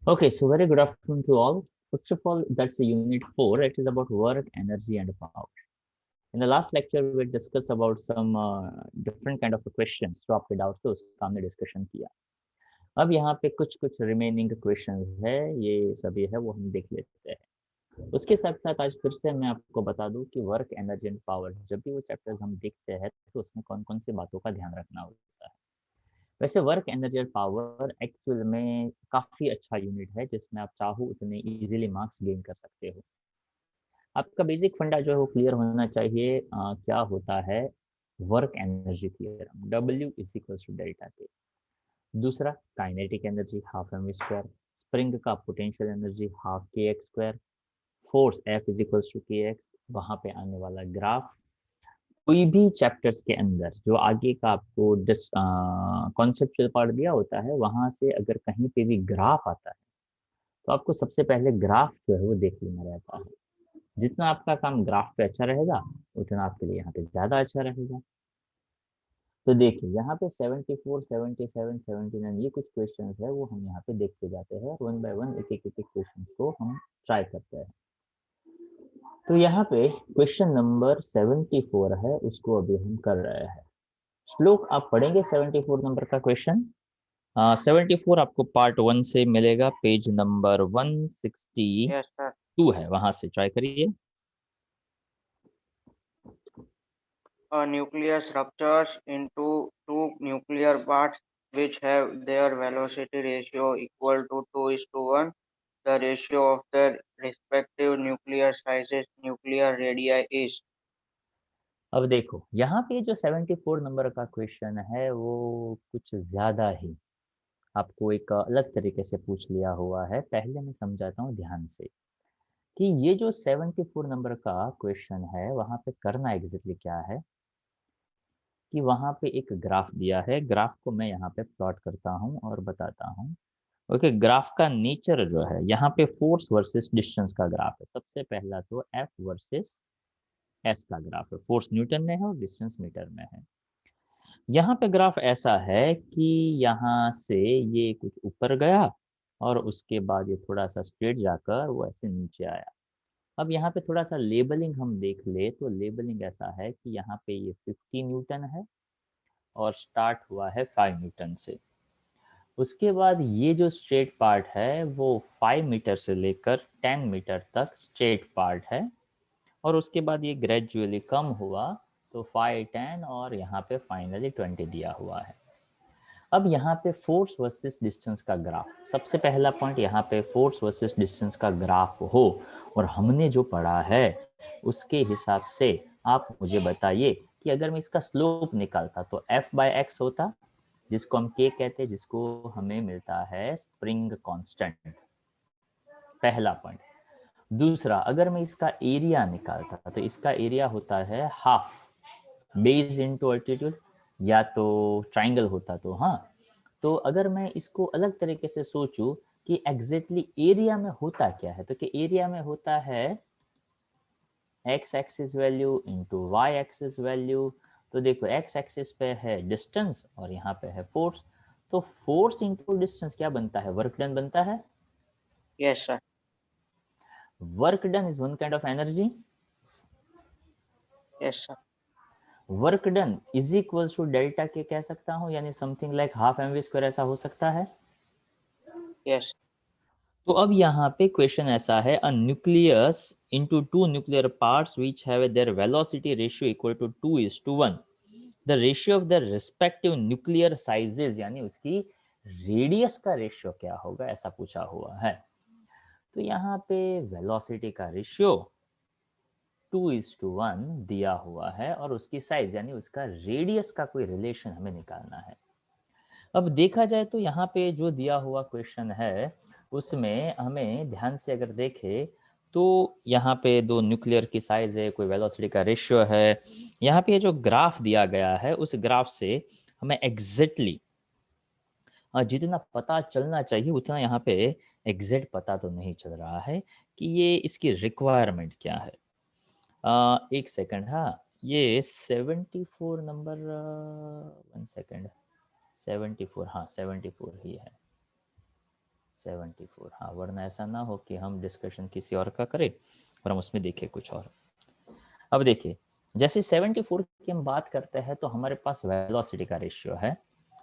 Okay, so very good afternoon to all. First of all, that's the unit 4. It is about work, energy, and power. In the last lecture, we discussed about some different kind of questions जो आपके doubt थे उसका हमने discussion किया. अब यहाँ पे कुछ कुछ रिमेनिंग क्वेश्चन है, ये सभी है वो हम देख लेते हैं. उसके साथ साथ आज फिर से मैं आपको बता दूं कि वर्क, एनर्जी एंड पावर जब भी वो चैप्टर्स हम देखते हैं तो उसमें कौन कौन सी बातों का ध्यान रखना होता है. वैसे वर्क, एनर्जी और पावर एक्चुअल में काफ़ी अच्छा यूनिट है जिसमें आप चाहो उतने इजीली मार्क्स गेन कर सकते हो. आपका बेसिक फंडा जो है वो क्लियर होना चाहिए. क्या होता है work energy theorem, W is equal to delta K. दूसरा kinetic energy half M square, spring का potential energy half K X square, force F is equal to K X, वहाँ पे आने वाला ग्राफ. कोई भी चैप्टर्स के अंदर जो आगे का आपको कॉन्सेप्चुअल पार्ट दिया होता है वहां से अगर कहीं पे भी ग्राफ आता है तो आपको सबसे पहले ग्राफ जो है वो देख लेना रहता है. जितना आपका काम ग्राफ पे अच्छा रहेगा उतना आपके लिए यहाँ पे ज्यादा अच्छा रहेगा. तो देखिए यहाँ पे 74, 77, 79 ये कुछ क्वेश्चंस है वो हम यहाँ पे देखते जाते हैं. वन बाय वन एक एक क्वेश्चंस को हम ट्राई करते हैं. तो यहाँ पे क्वेश्चन नंबर 74 है उसको अभी हम कर रहे हैं. श्लोक आप पढ़ेंगे 74 नंबर का क्वेश्चन. 74 आपको पार्ट 1 से मिलेगा, पेज नंबर 162 Yes, sir. है, वहां से ट्राई करिए. A nucleus ruptures into two nuclear parts which have their velocity ratio equal to 2:1. The ratio of their respective nuclear sizes nuclear radii is. अब देखो यहाँ पे जो 74 नंबर का क्वेश्चन है वो कुछ ज्यादा ही आपको एक अलग तरीके से पूछ लिया हुआ है. पहले मैं समझाता हूँ ध्यान से कि ये जो 74 नंबर का क्वेश्चन है वहां पे करना एग्जैक्टली क्या है कि वहां पे एक ग्राफ दिया है. ग्राफ को मैं यहाँ पे प्लॉट करता हूँ और बताता हूँ. ओके, ग्राफ का नेचर जो है यहाँ पे फोर्स वर्सेस डिस्टेंस का ग्राफ है. सबसे पहला तो एफ वर्सेस एस का ग्राफ है. फोर्स न्यूटन में है और डिस्टेंस मीटर में है. यहाँ पे ग्राफ ऐसा है कि यहाँ से ये कुछ ऊपर गया और उसके बाद ये थोड़ा सा स्ट्रेट जाकर वो ऐसे नीचे आया. अब यहाँ पे थोड़ा सा लेबलिंग हम देख ले तो लेबलिंग ऐसा है कि यहाँ पे ये 50 न्यूटन है और स्टार्ट हुआ है 5 न्यूटन से. उसके बाद ये जो स्ट्रेट पार्ट है वो 5 मीटर से लेकर 10 मीटर तक स्ट्रेट पार्ट है और उसके बाद ये ग्रेजुअली कम हुआ तो 5, 10 और यहाँ पे फाइनली 20 दिया हुआ है. अब यहाँ पे फोर्स वर्सेस डिस्टेंस का ग्राफ, सबसे पहला पॉइंट यहाँ पे फोर्स वर्सेस डिस्टेंस का ग्राफ हो और हमने जो पढ़ा है उसके हिसाब से आप मुझे बताइए कि अगर मैं इसका स्लोप निकालता तो F/x होता जिसको हम K कहते हैं, जिसको हमें मिलता है स्प्रिंग कांस्टेंट. पहला पॉइंट. दूसरा, अगर मैं इसका एरिया निकालता तो इसका एरिया होता है हाफ बेस इनटू अल्टीट्यूड, या तो ट्राइंगल होता तो हाँ. तो अगर मैं इसको अलग तरीके से सोचूं कि एग्जैक्टली एरिया में होता क्या है तो कि एरिया में होता है x axis value into y axis value. तो देखो x एक्सिस पे है डिस्टेंस और यहाँ पे है फोर्स. तो फोर्स इंटू डिस्टेंस क्या बनता है, वर्क डन बनता है. Yes, sir. Work done is one kind of energy. Yes, sir. Work done is equal to delta K कह सकता हूँ, यानी something like half M V square ऐसा हो सकता है. Yes. तो अब यहाँ पे क्वेश्चन ऐसा है, a nucleus into two nuclear parts which have their velocity ratio equal to 2:1. The ratio of the respective nuclear sizes, यानी उसकी रेडियस का रेशियो क्या होगा ऐसा पूछा हुआ है. तो यहाँ पे वेलोसिटी का रेशियो 2:1 दिया हुआ है और उसकी साइज यानी उसका रेडियस का कोई रिलेशन हमें निकालना है. अब देखा जाए तो यहाँ पे जो दिया हुआ क्वेश्चन है उसमें हमें ध्यान से अगर देखें तो यहाँ पे दो न्यूक्लियर की साइज है, कोई वेलोसिटी का रेशियो है. यहाँ पे जो ग्राफ दिया गया है उस ग्राफ से हमें एग्जैक्टली जितना पता चलना चाहिए उतना यहाँ पे एग्जैक्ट पता तो नहीं चल रहा है कि ये इसकी रिक्वायरमेंट क्या है. एक सेकंड. हाँ, ये 74 नंबर, 1 सेकंड. 74, हाँ 74 ही है. 74, हाँ, वरना ऐसा ना हो कि हम डिस्कशन किसी और का करें और हम उसमें देखें कुछ और। अब देखिए, जैसे 74 की हम बात करते हैं तो हमारे पास वेलोसिटी का रेशियो है,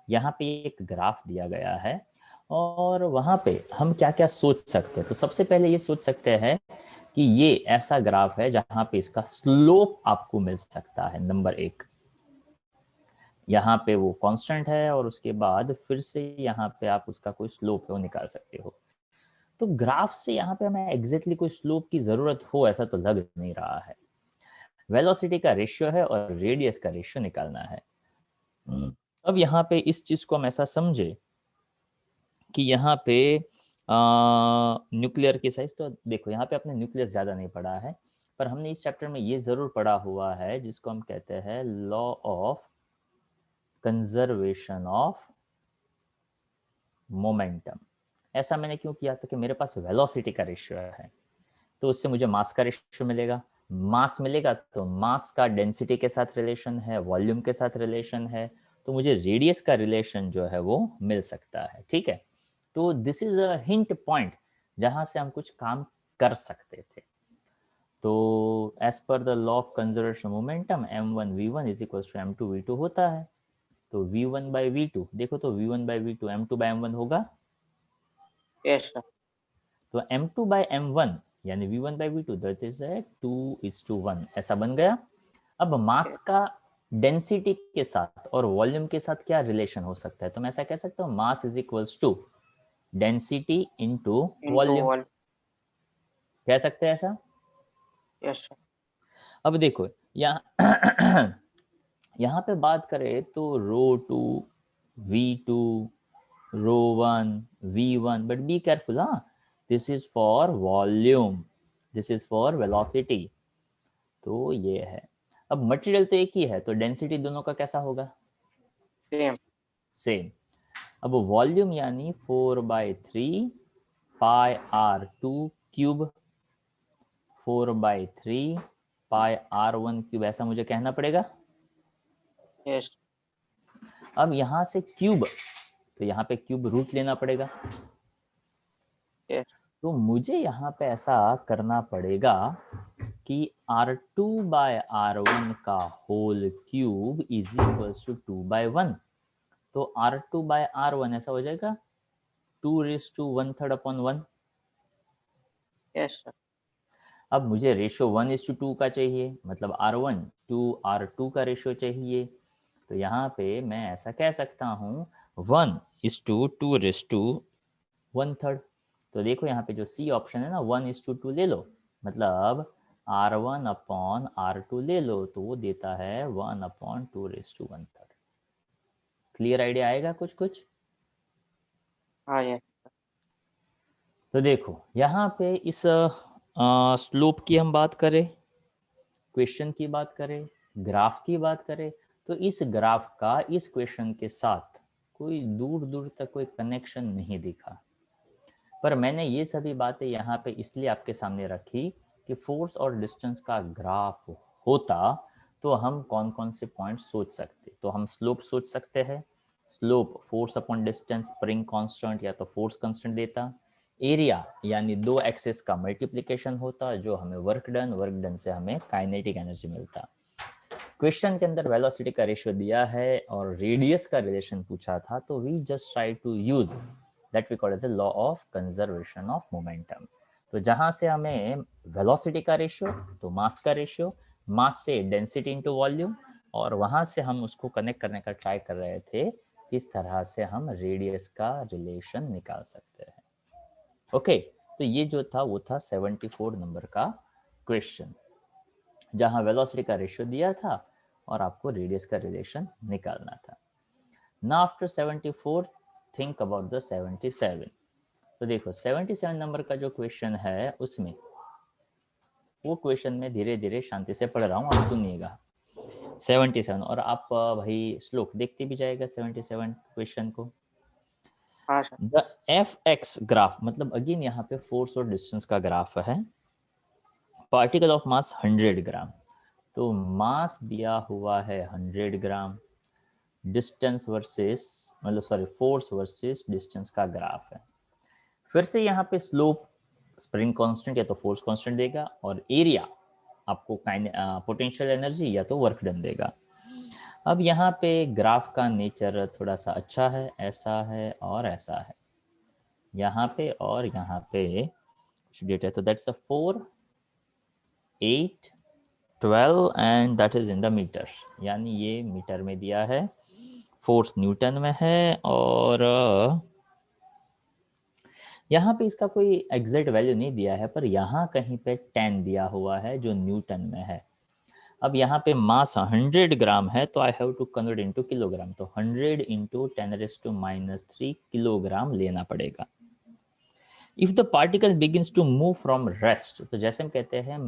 यहाँ पे एक ग्राफ दिया गया है और वहाँ पे हम क्या क्या सोच सकते हैं। तो सबसे पहले ये सोच सकते हैं कि ये ऐसा ग्राफ है जहाँ पे इसका स्लोप आपको मिल सकता है। नंबर 1, यहाँ पे वो कांस्टेंट है और उसके बाद फिर से यहाँ पे आप उसका कोई स्लोप है वो निकाल सकते हो। तो ग्राफ से यहाँ पे हमें एग्जैक्टली कोई स्लोप की जरूरत हो ऐसा तो लग नहीं रहा है। वेलोसिटी का रेशियो है और रेडियस का रेशियो निकालना है। अब यहाँ पे इस चीज को हम ऐसा समझे कि यहाँ पे न्यूक्लियर की साइज, तो देखो यहाँ पे अपने न्यूक्लियस ज्यादा नहीं पढ़ा है, पर हमने इस चैप्टर में ये जरूर पढ़ा हुआ है जिसको हम कहते हैं law of conservation of momentum. ऐसा मैंने क्यों किया था कि मेरे पास वेलोसिटी का रेशियो है तो उससे मुझे मास का रेशियो मिलेगा। मास मिलेगा तो मास का डेंसिटी के साथ रिलेशन है, वॉल्यूम के साथ रिलेशन है, तो मुझे रेडियस का रिलेशन जो है वो मिल सकता है। ठीक है, तो this is a hint point जहां से हम कुछ काम कर सकते थे। तो as per the law of conservation momentum m1v1 is equal to m2v2 होता है। तो v1 बाई v2 देखो, तो v1 by v2 m2 by m1 होगा। Yes, sir. तो m2 बाई m1 यानी v1 by v2 that is 2:1 ऐसा बन गया। अब मास Yes. का डेंसिटी के साथ और वॉल्यूम के साथ क्या रिलेशन हो सकता है, तो मैं ऐसा कह सकता हूँ mass is equals to density into Into volume, wall. कह सकते हैं ऐसा। Yes, sir. अब देखो यहाँ यहाँ पे बात करें तो ρ2 v2 ρ1 v1, but be careful, हाँ, this is for volume, this is for velocity. तो ये है। अब मटेरियल तो एक ही है तो डेंसिटी दोनों का कैसा होगा, Same. सेम। अब वॉल्यूम यानी 4/3 पाई r2 क्यूब, 4/3 पाई r1 क्यूब, ऐसा मुझे कहना पड़ेगा। Yes. अब यहाँ से क्यूब, तो यहाँ पे क्यूब रूट लेना पड़ेगा। Yes. तो मुझे यहाँ पे ऐसा करना पड़ेगा कि r2 बाय r1 का whole cube is equal to 2/1। तो r2 बाय r1 ऐसा हो जाएगा 2:1/3/1। Yes, sir. अब मुझे रेशियो 1:2 का चाहिए, मतलब r1 टू r2 का रेशियो चाहिए। तो यहाँ पे मैं ऐसा कह सकता हूँ 1:2:1/3। तो देखो यहाँ पे जो सी ऑप्शन है ना 1:2 ले लो, मतलब r1/r2 ले लो तो वो देता है 1/2:1/3। क्लियर आइडिया आएगा कुछ कुछ। हाँ, yes. तो देखो यहाँ पे इस स्लोप की हम बात करें, क्वेश्चन की बात करें, ग्राफ की बात करें, तो इस ग्राफ का इस क्वेश्चन के साथ कोई दूर दूर तक कोई कनेक्शन नहीं दिखा। पर मैंने ये सभी बातें यहाँ पे इसलिए आपके सामने रखी कि फोर्स और डिस्टेंस का ग्राफ होता तो हम कौन कौन से पॉइंट सोच सकते। तो हम स्लोप सोच सकते हैं, slope force upon distance spring constant या तो फोर्स कांस्टेंट देता। एरिया यानी दो एक्सेस का मल्टीप्लिकेशन होता जो हमें वर्क डन से हमें काइनेटिक एनर्जी मिलता। क्वेश्चन के अंदर वेलोसिटी का रेशियो दिया है और रेडियस का रिलेशन पूछा था, तो we just try to use that we call as a law of conservation of momentum. तो जहां से हमें वेलोसिटी का रेशियो तो मास का रेशियो, मास से डेंसिटी इनटू वॉल्यूम, और वहां से हम उसको कनेक्ट करने का ट्राई कर रहे थे किस तरह से हम रेडियस का रिलेशन निकाल सकते हैं। ओके, तो ये जो था वो था 74 नंबर का क्वेश्चन जहां वेलोसिटी का रेशियो दिया था और आपको रेडियस का रिलेशन निकालना था। Now after 74 think about the 77। तो देखो 77 नंबर का जो क्वेश्चन है उसमें वो क्वेश्चन में धीरे धीरे शांति से पढ़ रहा हूँ, आप सुनिएगा। 77, और आप भाई श्लोक देखते भी जाएगा 77 क्वेश्चन को। हाँ, sir. The F x graph, मतलब अगेन यहाँ पे फोर्स और डिस्टेंस का ग्राफ है। पार्टिकल ऑफ मास 100 ग्राम, तो मास दिया हुआ है 100 ग्राम, डिस्टेंस वर्सेस मतलब सॉरी फोर्स वर्सेस डिस्टेंस का ग्राफ है। फिर से यहाँ पे स्लोप स्प्रिंग कांस्टेंट या तो फोर्स कांस्टेंट देगा, और एरिया आपको पोटेंशियल एनर्जी या तो वर्क डन देगा। अब यहाँ पे ग्राफ का नेचर थोड़ा सा अच्छा है, ऐसा है और ऐसा है, यहाँ पे और यहाँ पे कुछ डेटा। तो that's a 4, 8, 12 and that is in the meter, यानी ये मीटर में दिया है, फोर्स न्यूटन में है, और यहाँ पे इसका कोई एग्जैक्ट वैल्यू नहीं दिया है, पर यहाँ कहीं पे 10 दिया हुआ है जो न्यूटन में है। अब यहाँ पे मास 100 ग्राम है, तो I have to convert into kilogram, तो 100 इंटू 10⁻³ किलोग्राम लेना पड़ेगा। If the particle begins to move from rest, तो जैसे हम कहते हैं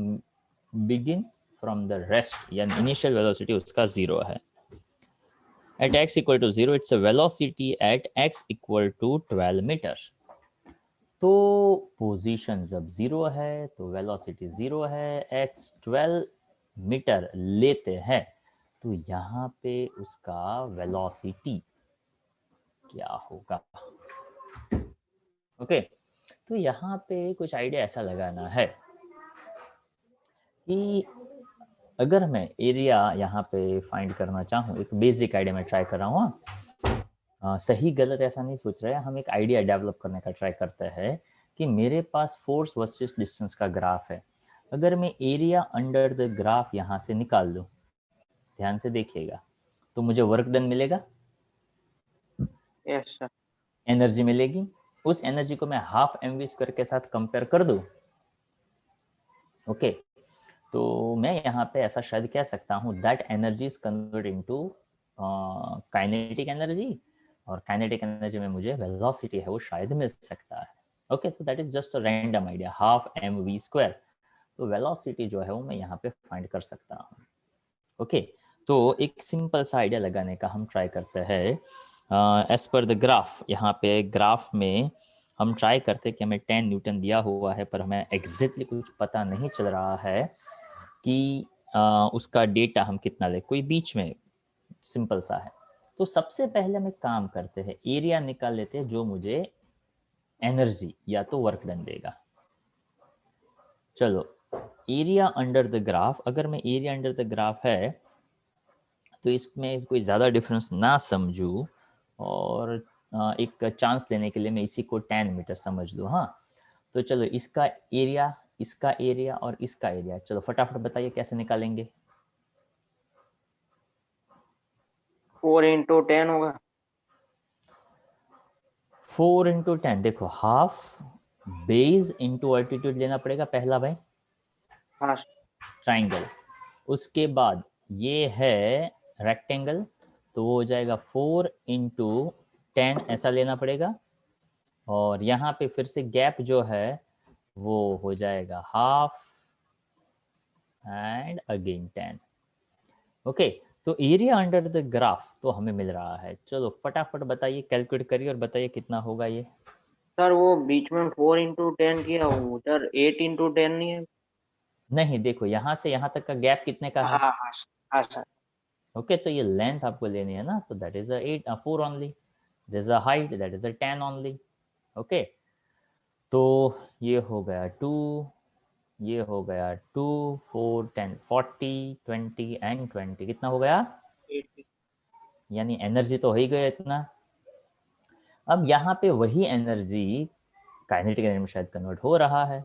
बिगिन फ्रॉम द रेस्ट, यानी इनिशियल वेलोसिटी उसका 0 है। At x equal to 0 it's a velocity at x equal to 12 meter. तो पोजीशन जब 0 है तो वेलोसिटी 0 है, x 12 मीटर लेते हैं, तो यहाँ पे उसका वेलोसिटी क्या होगा? ओके, तो यहाँ पे कुछ आइडिया ऐसा लगाना है कि अगर मैं एरिया यहाँ पे फाइंड करना चाहूँ, एक बेसिक आइडिया में ट्राई कर रहा हूँ, सही गलत ऐसा नहीं सोच रहे हैं, हम एक आइडिया डेवलप करने का ट्राई करते हैं कि मेरे पास फोर्स वर्सेस डिस्टेंस का ग्राफ है। अगर मैं एरिया अंडर द ग्राफ यहाँ से निकाल दूँ, ध्यान से देखिएगा, तो मुझे वर्क डन मिलेगा, यस सर। एनर्जी मिलेगी। उस एनर्जी को मैं हाफ mv² के साथ कंपेयर कर दूँ, ओके, तो मैं यहाँ पे ऐसा शायद कह सकता हूँ that energy is convert into kinetic energy, और काइनेटिक एनर्जी में मुझे वेलोसिटी है वो शायद मिल सकता है। Okay, so that is just a random idea, half mv²। तो वेलोसिटी जो है वो मैं यहाँ पे फाइंड कर सकता हूँ। ओके, तो एक सिंपल सा आइडिया लगाने का हम ट्राई करते हैं। एज पर द ग्राफ, यहाँ पे ग्राफ में हम ट्राई करते हैं कि हमें 10 न्यूटन दिया हुआ है, पर हमें एग्जैक्टली कुछ पता नहीं चल रहा है कि उसका डेटा हम कितना ले, कोई बीच में सिंपल सा है। तो सबसे पहले हम एक काम करते हैं, एरिया निकाल लेते हैं जो मुझे एनर्जी या तो वर्क डन देगा। चलो, एरिया अंडर द ग्राफ, अगर मैं एरिया अंडर द ग्राफ है तो इसमें कोई ज़्यादा डिफरेंस ना समझूँ, और एक चांस लेने के लिए मैं इसी को 10 मीटर समझ लूँ। हाँ, तो चलो इसका एरिया और इसका एरिया, चलो फटाफट बताइए कैसे निकालेंगे। 4 इंटू 10 होगा। 4 इंटू 10, देखो हाफ बेस इंटू अल्टीट्यूड लेना पड़ेगा पहला भाई, हाँ ट्राइंगल। उसके बाद ये है रेक्टेंगल, तो वो हो जाएगा 4 इंटू 10 ऐसा लेना पड़ेगा, और यहाँ पे फिर से गैप जो है वो हो जाएगा हाफ एंड अगेन 10। ओके, तो एरिया अंडर द ग्राफ तो हमें मिल रहा है। चलो फटाफट बताइए, कैलकुलेट करिए और बताइए कितना होगा ये। सर, वो बीच में 4 इंटू 10 किया, वो उधर 8 इंटू 10 नहीं है? नहीं, देखो यहाँ से यहाँ तक का गैप कितने का हाँ है? हाँ हाँ सर। ओके, तो ये लेंथ आपको लेनी है ना, तो that is 4 only, this a height that is 10 only. Okay, तो ये हो गया 2, ये हो गया 2, 4, 10, 40, 20 एंड 20, कितना हो गया? 8। यानी एनर्जी तो हो ही गया इतना। अब यहाँ पे वही एनर्जी काइनेटिक एनर्जी में शायद कन्वर्ट हो रहा है,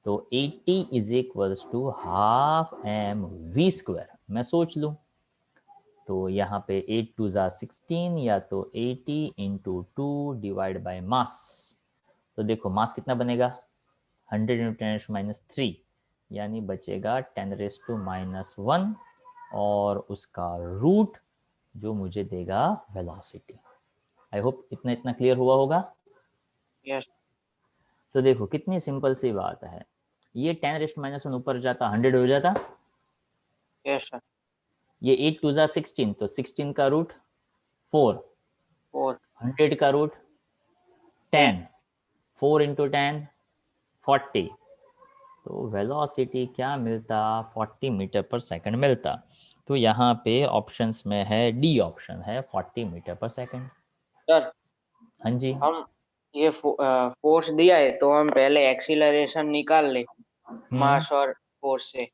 तो 80 is equals to half mv²। मैं सोच लूँ, तो यहाँ पे 8 2 ज़ा 16, या तो 80 इंटू 2 डिवाइड बाई मास। तो देखो मास कितना बनेगा, 100 इंटू 10⁻³ यानी बचेगा 10⁻⁻1, और उसका रूट जो मुझे देगा वेलोसिटी। आई होप इतना इतना क्लियर हुआ होगा। यस। तो देखो कितनी सिंपल सी बात है, ये 10⁻1 ऊपर जाता 100 हो जाता, यस सर। ये 8 2 ज़ा 16, तो 16 का रूट 4, 4 100 का रूट 10। 10, 4 इंटू 10 40, तो वेलोसिटी क्या मिलता, 40 मीटर पर सेकंड मिलता। तो यहाँ पे ऑप्शंस में है डी ऑप्शन है 40 मीटर पर सेकंड। सर, हाँ जी। हम ये फोर्स दिया है तो हम पहले एक्सीलरेशन निकाल ले मास और फोर्स से,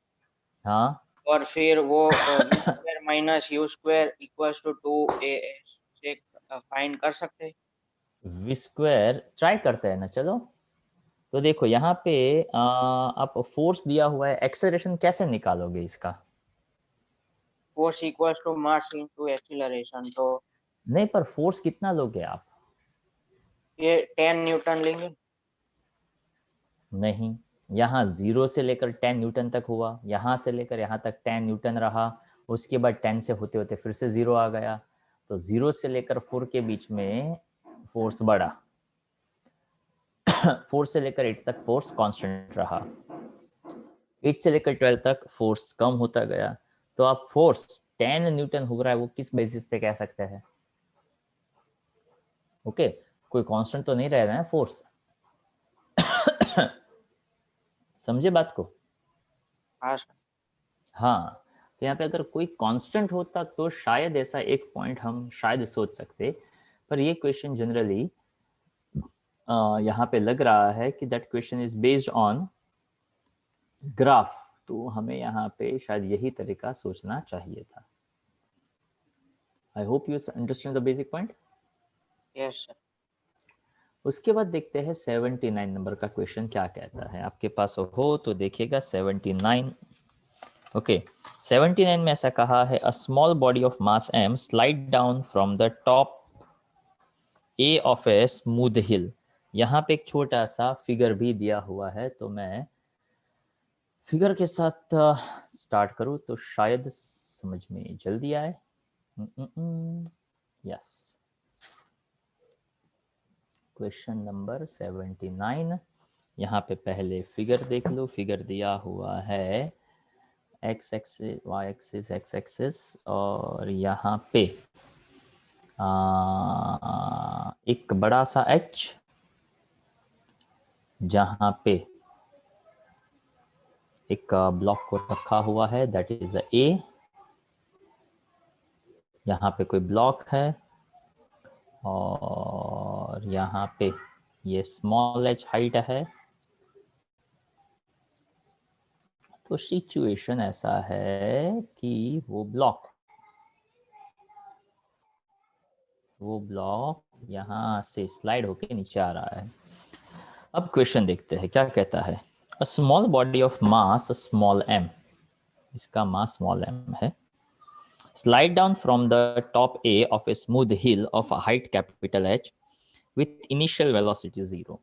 हाँ और फिर वो V square minus U square equals to 2 AS से फाइंड कर सकते हैं। वी स्क्वायर ट्राई करते हैं ना, चलो। तो देखो यहाँ पे आप फोर्स दिया हुआ है, एक्सेलरेशन कैसे निकालोगे इसका? Force equals to mass into acceleration, तो नहीं, पर फोर्स कितना लोगे आप? ये 10 न्यूटन लेंगे। नहीं, यहाँ 0 से लेकर 10 न्यूटन तक हुआ, यहाँ से लेकर यहाँ तक 10 न्यूटन रहा, उसके बाद 10 से होते होते फिर से 0 आ गया, तो 0 से लेकर 4 के बीच में फोर्स बढ़ा। 4 से लेकर 8 तक फोर्स कांस्टेंट रहा, 8 से लेकर 12 तक फोर्स कम होता गया। तो आप फोर्स 10 न्यूटन हो रहा है वो किस बेसिस पे कह सकते हैं? ओके, कोई कांस्टेंट तो नहीं रह रहा है फोर्स। समझे बात को? हाँ सर। हाँ, तो यहाँ पे अगर कोई कांस्टेंट होता तो शायद ऐसा एक पॉइंट हम शायद सोच सकते, पर ये क्वेश्चन जनरली यहाँ पे लग रहा है कि that question is based on graph, तो हमें यहाँ पे शायद यही तरीका सोचना चाहिए था। I hope you understand the basic point. Yes sir. उसके बाद देखते हैं 79 नंबर का क्वेश्चन क्या कहता है। आपके पास हो तो देखिएगा 79। ओके, 79 में ऐसा कहा है, a small body of mass m slide down from the top A of a smooth hill. यहाँ पे एक छोटा सा फिगर भी दिया हुआ है, तो मैं फिगर के साथ स्टार्ट करूँ तो शायद समझ में जल्दी आए। Yes, question number 79। यहाँ पे पहले फिगर देख लो। फिगर दिया हुआ है X axis, Y axis, X axis, और यहाँ पे एक बड़ा सा एच, जहाँ पे एक ब्लॉक को रखा हुआ है, दैट इज ए। यहाँ पे कोई ब्लॉक है, और यहाँ पे ये स्मॉल एच हाइट है। तो सिचुएशन ऐसा है कि वो ब्लॉक यहाँ से स्लाइड होके नीचे आ रहा है। अब क्वेश्चन देखते हैं क्या कहता है। A small body of mass small m, इसका मास स्मॉल m है, slide down from the top a of a smooth hill of height capital H with initial velocity 0,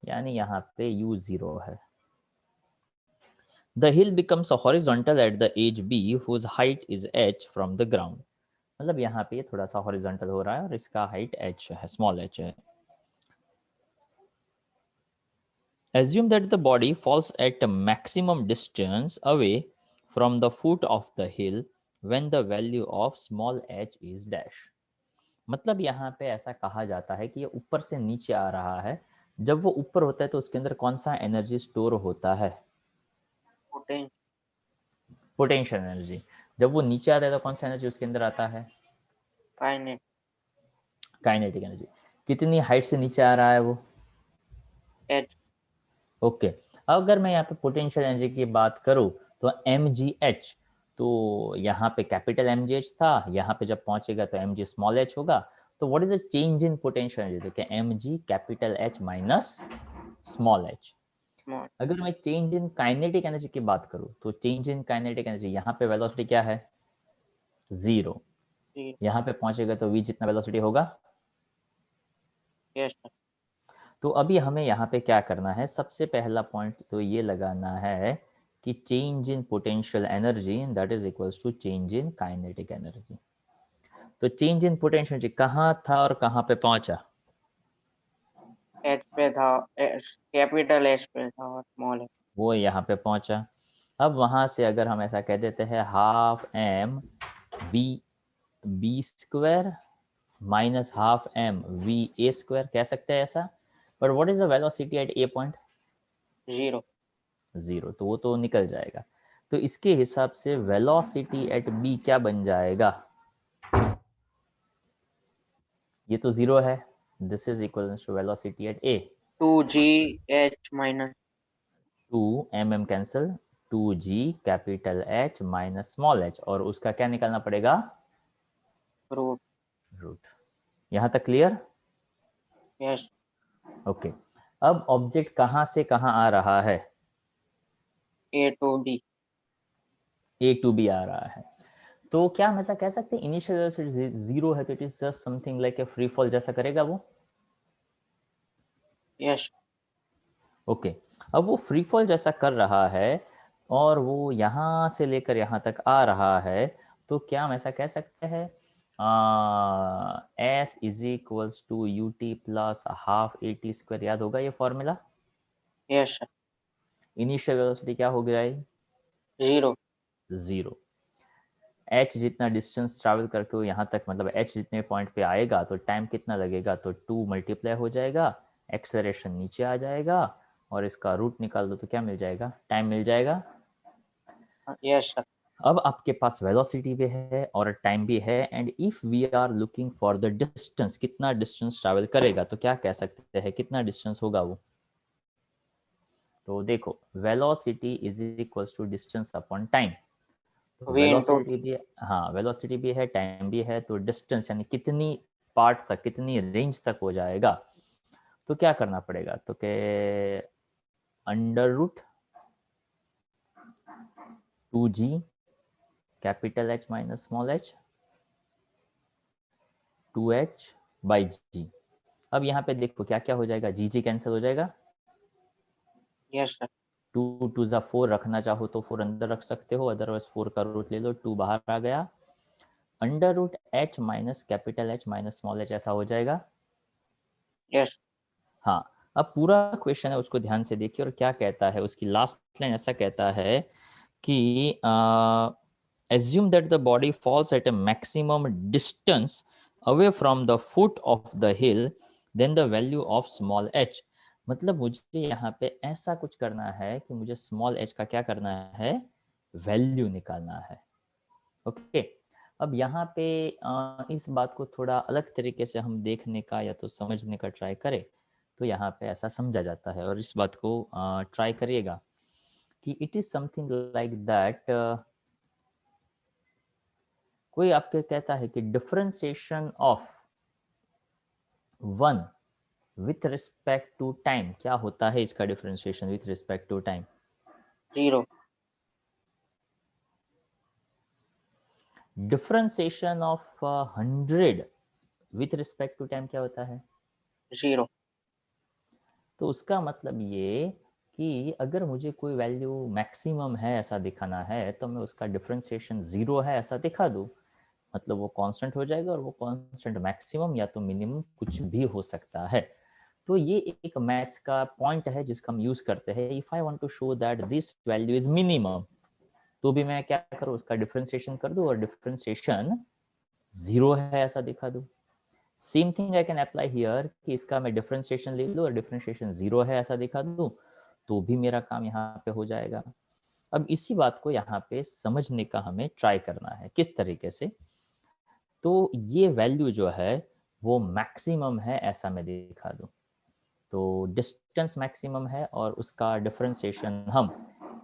यानी यहाँ पे u 0 है। The hill becomes horizontal at the edge B whose height is h from the ground। मतलब यहाँ पे थोड़ा सा horizontal हो रहा है और इसका हाइट h है, स्मॉल h है। Assume that the body falls at a maximum distance away from the foot of the hill when the value of small h is dash। मतलब यहाँ पे ऐसा कहा जाता है कि ये ऊपर से नीचे आ रहा है। जब वो ऊपर होता है तो उसके अंदर कौन सा एनर्जी स्टोर होता है? Potential energy. जब वो नीचे आता है तो कौन सा एनर्जी उसके अंदर आता है? Kinetic energy. कितनी हाइट से नीचे आ रहा है वो? एच। ओके, अगर मैं यहाँ पे पोटेंशियल एनर्जी की बात करूँ तो mgh, तो यहाँ पे कैपिटल mgh था, यहाँ पे जब पहुंचेगा तो mg स्मॉल h होगा। तो what is the change in potential energy? देखिए mg capital H minus small h। अगर मैं चेंज इन काइनेटिक एनर्जी की बात करूँ तो चेंज इन काइनेटिक एनर्जी, यहाँ पे वेलोसिटी क्या है? 0। यहाँ पे पहुंचेगा तो v जितना वेलोसिटी होगा। Yes sir. तो अभी हमें यहाँ पे क्या करना है, सबसे पहला पॉइंट तो ये लगाना है कि change in potential energy that is equals to change in kinetic energy. तो चेंज इन पोटेंशियल एनर्जी कहाँ था और कहाँ पे पहुंचा? एच पे था, कैपिटल एच पे था और स्मॉल एच। वो यहाँ पे पहुंचा। अब वहां से अगर हम ऐसा कह देते हैं half m v b square minus half m v a square, कह सकते हैं ऐसा। But what is the velocity at a point? 0। 0, तो वो तो निकल जाएगा। तो इसके हिसाब से वेलोसिटी एट बी क्या बन जाएगा? ये तो 0 है, This is equivalent to velocity at A. 2gh minus 2 mm cancel, 2g capital H minus small h, और उसका क्या निकालना पड़ेगा? root. रूट। यहां तक क्लियर? Yes. ओके। अब ऑब्जेक्ट कहां से कहां आ रहा है? A to B. A to B आ रहा है। तो क्या हम ऐसा कह सकते हैं इनिशियल वेलोसिटी जीरो है तो it is just something like a free fall जैसा करेगा वो? Yes. ओके। अब वो फ्री फॉल जैसा कर रहा है और वो यहाँ से लेकर यहाँ तक आ रहा है, तो क्या हम ऐसा कह सकते हैं S is equals to U T plus half A T square? याद होगा ये formula? Yes, sir. Initial velocity क्या हो गया? 0. जीरो। एच जितना डिस्टेंस ट्रैवल करके वो यहाँ तक, मतलब एच जितने पॉइंट पे आएगा तो टाइम कितना लगेगा? तो 2 मल्टीप्लाई हो जाएगा, एक्सेलरेशन नीचे आ जाएगा, और इसका रूट निकाल दो तो क्या मिल जाएगा? टाइम मिल जाएगा। Yes, sir. अब आपके पास वेलोसिटी भी है और टाइम भी है, and if we are looking for the distance, कितना डिस्टेंस ट्रैवल करेगा, तो क्या कह सकते हैं कितना डिस्टेंस होगा वो? तो देखो, velocity is equals to distance upon time. तो V into वेलोसिटी भी, हाँ वेलोसिटी भी है, टाइम भी है, तो डिस्टेंस यानी कितनी पार्ट तक, कितनी रेंज तक हो जाएगा, तो क्या करना पड़ेगा? तो के under root 2g capital H minus small h 2h by G. अब यहाँ पे देखो क्या क्या हो जाएगा, जी जी कैंसिल हो जाएगा, yes, sir. 2 टू ज़ा 4 रखना चाहो तो 4 अंदर रख सकते हो, अदरवाइज 4 का रूट ले लो, 2 बाहर आ गया, under root h minus capital H minus small h ऐसा हो जाएगा। Yes. हाँ। अब पूरा क्वेश्चन है उसको ध्यान से देखिए, और क्या कहता है उसकी लास्ट लाइन, ऐसा कहता है कि assume that the body falls at a maximum distance away from the foot of the hill, then the value of small h। मतलब मुझे यहाँ पे ऐसा कुछ करना है कि मुझे स्मॉल h का क्या करना है? वैल्यू निकालना है। ओके। अब यहाँ पे इस बात को थोड़ा अलग तरीके से हम देखने का या तो समझने का ट्राई करें, तो यहाँ पे ऐसा समझा जाता है, और इस बात को ट्राई करिएगा कि it is something like that. कोई आपके कहता है कि differentiation of one with respect to time क्या होता है? इसका differentiation with respect to time? 0. Differentiation of 100 with respect to time क्या होता है? 0. तो उसका मतलब ये कि अगर मुझे कोई वैल्यू मैक्सिमम है ऐसा दिखाना है, तो मैं उसका डिफरेंशिएशन जीरो है ऐसा दिखा दूं, मतलब वो कांस्टेंट हो जाएगा, और वो कांस्टेंट मैक्सिमम या तो मिनिमम कुछ भी हो सकता है। तो ये एक मैथ्स का पॉइंट है जिसका हम यूज करते हैं। If I want to show that this value is minimum, तो भी मैं क्या करूँ, उसका डिफरेंशिएशन कर दूं और डिफरेंशिएशन जीरो है ऐसा दिखा दूं। Same thing I can apply here कि इसका मैं डिफरेंशिएशन ले लूँ और डिफरेंशिएशन जीरो है ऐसा दिखा दूं, तो भी मेरा काम यहाँ पे हो जाएगा। अब इसी बात को यहाँ पे समझने का हमें ट्राई करना है, किस तरीके से? तो ये वैल्यू जो है वो मैक्सिमम है ऐसा मैं दिखा दूं। तो डिस्टेंस मैक्सिमम है और उसका डिफरेंशिएशन हम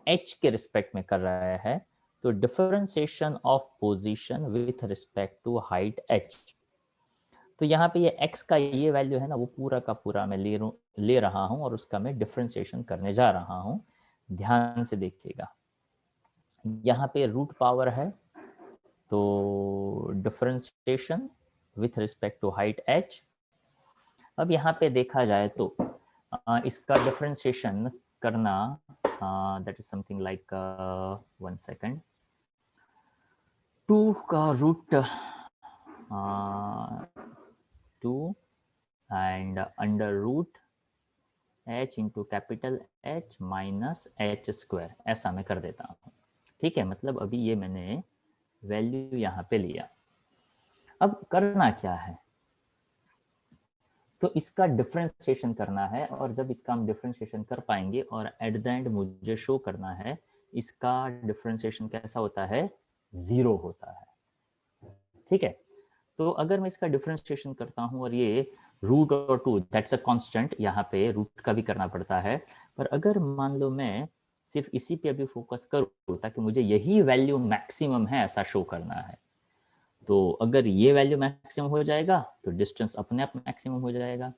h के रिस्पेक्ट में कर रहे हैं, तो differentiation of position with respect to height h। तो यहाँ पे ये x का ये वैल्यू है ना, वो पूरा का पूरा मैं ले रहा हूँ और उसका मैं डिफरेंशिएशन करने जा रहा हूँ। ध्यान से देखिएगा, यहाँ पे रूट पावर है, तो differentiation with respect to height h। अब यहाँ पे देखा जाए तो इसका डिफरेंशिएशन करना, that is something like 1 second, 2 का root 2 and under root h into capital H minus h square, ऐसा मैं कर देता हूँ। ठीक है, मतलब अभी ये मैंने वैल्यू यहाँ पे लिया। अब करना क्या है, तो इसका डिफरेंशिएशन करना है, और जब इसका हम डिफरेंशिएशन कर पाएंगे और एट द एंड मुझे शो करना है इसका डिफरेंशिएशन कैसा होता है, जीरो होता है। ठीक है, तो अगर मैं इसका डिफरेंशिएशन करता हूँ और ये रूट और 2 दैट्स अ कांस्टेंट, यहाँ पे रूट का भी करना पड़ता है। पर अगर मान लो मैं सिर्फ इसी पे अभी फोकस करूँ ताकि मुझे यही वैल्यू मैक्सिमम है ऐसा शो करना है, तो अगर ये वैल्यू मैक्सिमम हो जाएगा तो डिस्टेंस अपने आप मैक्सिमम हो जाएगा।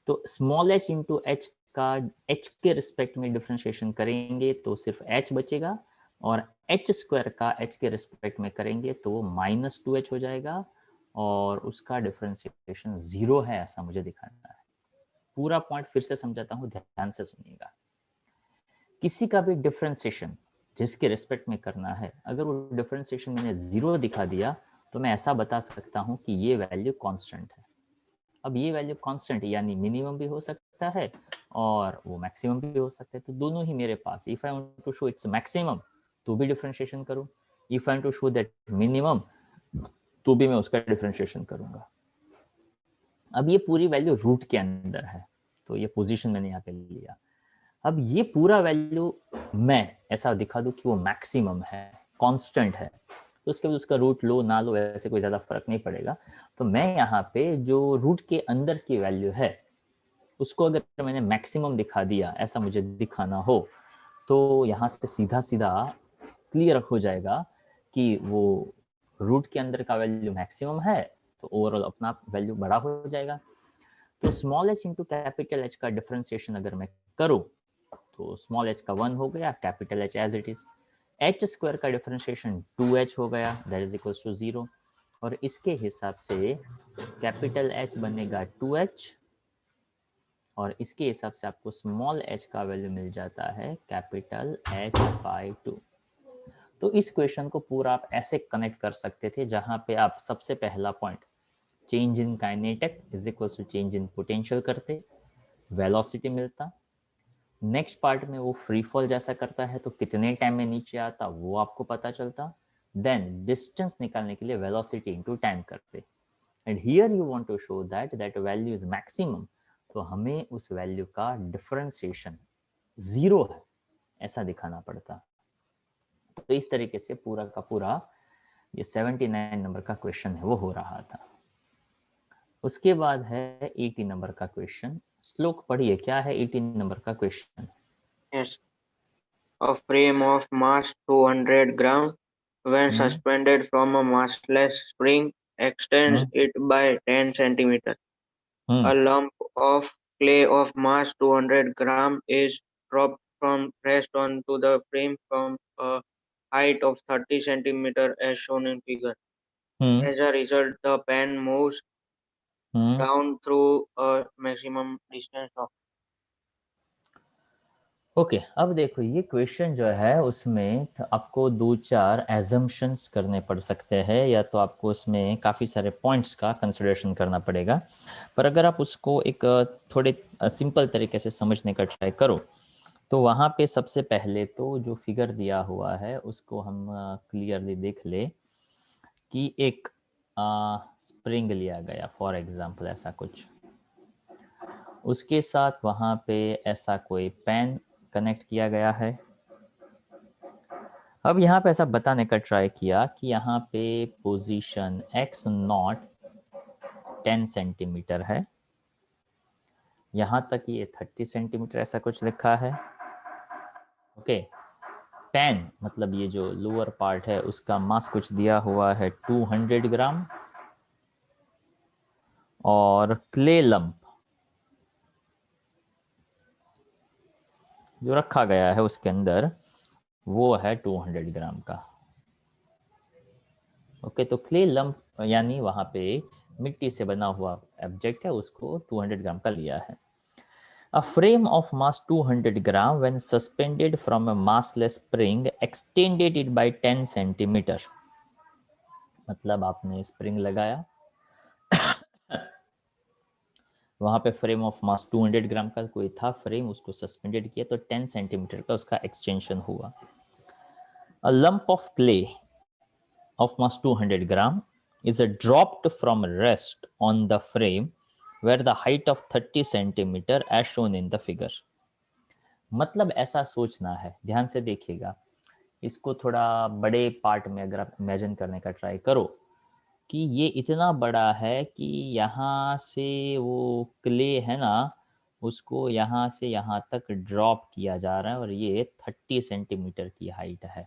तो स्मॉल h इंटू एच का h के रिस्पेक्ट में डिफ्रेंशिएशन करेंगे तो सिर्फ h बचेगा, और h स्क्वायर का h के रिस्पेक्ट में करेंगे तो वो -2h हो जाएगा, और उसका डिफ्रेंशिएशन 0 है ऐसा मुझे दिखाना है। पूरा पॉइंट फिर से समझाता हूँ, ध्यान से सुनिएगा। किसी का भी डिफ्रेंशिएशन जिसके रिस्पेक्ट में करना है, अगर वो डिफ्रेंशिएशन मैंने 0 दिखा दिया तो मैं ऐसा बता सकता हूँ कि ये वैल्यू कांस्टेंट है। अब ये वैल्यू कांस्टेंट यानी मिनिमम भी हो सकता है और वो मैक्सिमम भी हो सकता है, तो दोनों ही मेरे पास। If I want to show its maximum तो भी डिफरेंशिएशन करूं, if I want to show that minimum तो भी मैं उसका डिफरेंशिएशन करूंगा। अब ये पूरी वैल्यू रूट के अंदर है, तो ये पोजीशन मैंने यहाँ पे लिया। अब ये पूरा वैल्यू मैं ऐसा दिखा दूं कि वो मैक्सिमम है, कांस्टेंट है, तो उसके बाद उसका रूट लो ना लो ऐसे कोई ज़्यादा फर्क नहीं पड़ेगा। तो मैं यहाँ पे जो रूट के अंदर की वैल्यू है उसको अगर मैंने मैक्सिमम दिखा दिया, ऐसा मुझे दिखाना हो, तो यहाँ से सीधा सीधा क्लियर हो जाएगा कि वो रूट के अंदर का वैल्यू मैक्सिमम है, तो ओवरऑल अपना वैल्यू बड़ा हो जाएगा। तो small h into capital H का डिफरेंशिएशन अगर मैं करूँ तो स्मॉल h का 1 हो गया, capital H as it is, h square का डिफरेंशिएशन 2h हो गया, दैट इज इक्वल्स टू 0, और इसके हिसाब से कैपिटल H बनेगा 2h, और इसके हिसाब से आपको स्मॉल h का वैल्यू मिल जाता है कैपिटल H बाई 2। तो इस क्वेश्चन को पूरा आप ऐसे कनेक्ट कर सकते थे, जहां पे आप सबसे पहला point change in kinetic is equals to change in potential करते, वेलोसिटी मिलता। नेक्स्ट पार्ट में वो फ्री फॉल जैसा करता है तो कितने टाइम में नीचे आता वो आपको पता चलता। देन डिस्टेंस निकालने के लिए वेलोसिटी इनटू टाइम करते, and here you want to show that that value is maximum, तो हमें उस वैल्यू का डिफरेंशिएशन 0 है ऐसा दिखाना पड़ता। तो इस तरीके से पूरा का पूरा ये 79 नंबर का क्वेश्चन है वो हो रहा था। उसके बाद है 80 नंबर का क्वेश्चन। श्लोक पढ़िए, क्या है 18 नंबर का question? Yes, a frame of mass 200 gram when suspended from a massless spring extends it by 10 centimeter. A lump of clay of mass 200 gram is dropped from pressed onto the frame from a height of 30 centimeter as shown in figure. As a result, the pen moves down through a maximum distance of. Okay अब देखो ये question जो है उसमें आपको 2-4 assumptions करने पड़ सकते हैं, या तो आपको उसमें काफ़ी सारे पॉइंट्स का कंसिडरेशन करना पड़ेगा। पर अगर आप उसको एक थोड़े सिंपल तरीके से समझने का ट्राई करो, तो वहाँ पे सबसे पहले तो जो फिगर दिया हुआ है उसको हम क्लियरली देख ले कि एक स्प्रिंग लिया गया फॉर एग्जांपल ऐसा कुछ, उसके साथ वहाँ पे ऐसा कोई पेन कनेक्ट किया गया है। अब यहाँ पे ऐसा बताने का ट्राई किया कि यहाँ पे पोजीशन x0 10 सेंटीमीटर है, यहाँ तक ये 30 सेंटीमीटर ऐसा कुछ लिखा है। ओके, पेन मतलब ये जो लोअर पार्ट है उसका मास कुछ दिया हुआ है 200 ग्राम, और क्ले लंप जो रखा गया है उसके अंदर वो है 200 ग्राम का। ओके, तो क्ले लंप यानी वहाँ पे मिट्टी से बना हुआ ऑब्जेक्ट है, उसको 200 ग्राम का लिया है। A frame of mass 200 gram when suspended from a massless spring extended it by 10 centimetre. मतलब आपने स्प्रिंग लगाया, वहाँ पे फ्रेम ऑफ मास 200 ग्राम का कोई था फ्रेम, उसको सस्पेंडेड किया तो 10 सेंटीमीटर का उसका एक्सटेंशन हुआ। A lump of clay of mass 200 gram is dropped from rest on the frame where the height of 30 centimeter as shown in the figure। मतलब ऐसा सोचना है, ध्यान से देखिएगा, इसको थोड़ा बड़े पार्ट में अगर आप इमेजिन करने का ट्राई करो कि ये इतना बड़ा है कि यहाँ से वो क्ले है ना, उसको यहाँ से यहाँ तक ड्रॉप किया जा रहा है और ये 30 सेंटीमीटर की हाइट है।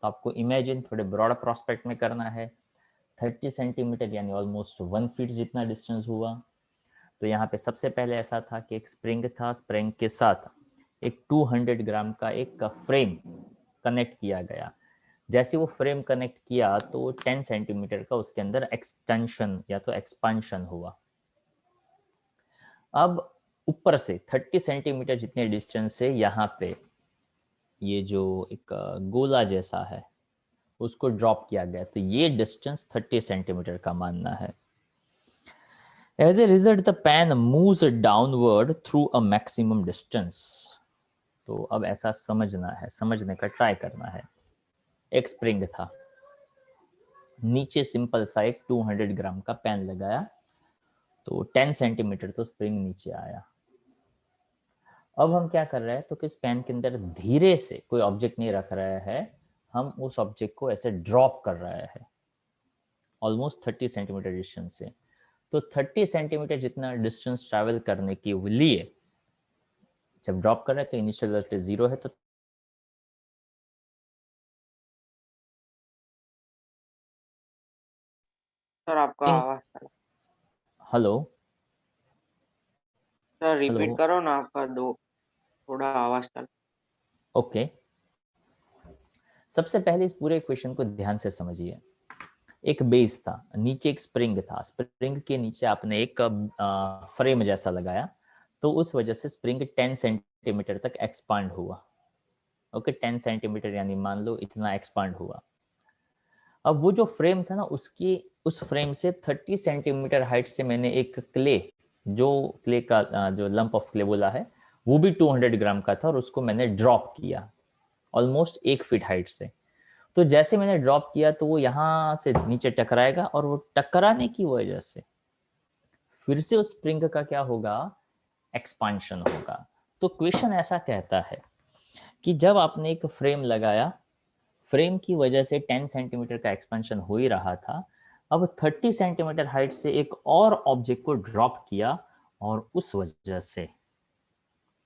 तो आपको इमेजिन थोड़े ब्रॉड प्रोस्पेक्ट में करना है। 30 सेंटीमीटर यानी ऑलमोस्ट 1 फीट जितना डिस्टेंस हुआ। तो यहाँ पे सबसे पहले ऐसा था कि एक स्प्रिंग था, स्प्रिंग के साथ एक 200 ग्राम का एक फ्रेम कनेक्ट किया गया। जैसे वो फ्रेम कनेक्ट किया तो 10 सेंटीमीटर का उसके अंदर एक्सटेंशन या तो एक्सपांशन हुआ। अब ऊपर से 30 सेंटीमीटर जितने डिस्टेंस से यहाँ पे ये जो एक गोला जैसा है उसको ड्रॉप किया गया, तो ये डिस्टेंस 30 सेंटीमीटर का मानना है। As a result, the pan moves downward through a maximum distance. तो अब ऐसा समझना है, समझने का ट्राई करना है। एक स्प्रिंग था, नीचे सिंपल सा एक 200 ग्राम का पैन लगाया, तो 10 सेंटीमीटर तो स्प्रिंग नीचे आया। अब हम क्या कर रहे हैं, तो कि इस पैन के अंदर धीरे से कोई ऑब्जेक्ट नहीं रख रहे हैं, हम उस ऑब्जेक्ट को ऐसे ड्रॉप कर रहे हैं ऑलमोस्ट 30 सेंटीमीटर डिस्टेंस से। तो 30 सेंटीमीटर जितना डिस्टेंस ट्रैवल करने के लिए जब ड्रॉप कर रहे हैं तो इनिशियल वेलोसिटी 0 है, तो सर आपका आवाज चला। हेलो सर हेलो रिपीट करो ना, आपका दो थोड़ा आवाज चला। ओके। सबसे पहले इस पूरे इक्वेशन को ध्यान से समझिए। एक बेस था, नीचे एक स्प्रिंग था, स्प्रिंग के नीचे आपने एक फ्रेम जैसा लगाया, तो उस वजह से स्प्रिंग 10 सेंटीमीटर तक एक्सपांड हुआ। ओके, 10 सेंटीमीटर यानी मान लो इतना एक्सपांड हुआ। अब वो जो फ्रेम था ना, उसकी उस फ्रेम से 30 सेंटीमीटर हाइट से मैंने एक क्ले, जो क्ले का जो लंप ऑफ क्ले बोला है, वो भी 200 ग्राम का था और उसको मैंने ड्रॉप किया ऑलमोस्ट 1 फीट हाइट से। तो जैसे मैंने ड्रॉप किया तो वो यहाँ से नीचे टकराएगा और वो टकराने की वजह से फिर से उस स्प्रिंग का क्या होगा, एक्सपांशन होगा। तो क्वेश्चन ऐसा कहता है कि जब आपने एक फ्रेम लगाया, फ्रेम की वजह से 10 सेंटीमीटर का एक्सपेंशन हो ही रहा था, अब 30 सेंटीमीटर हाइट से एक और ऑब्जेक्ट को ड्रॉप किया और उस वजह से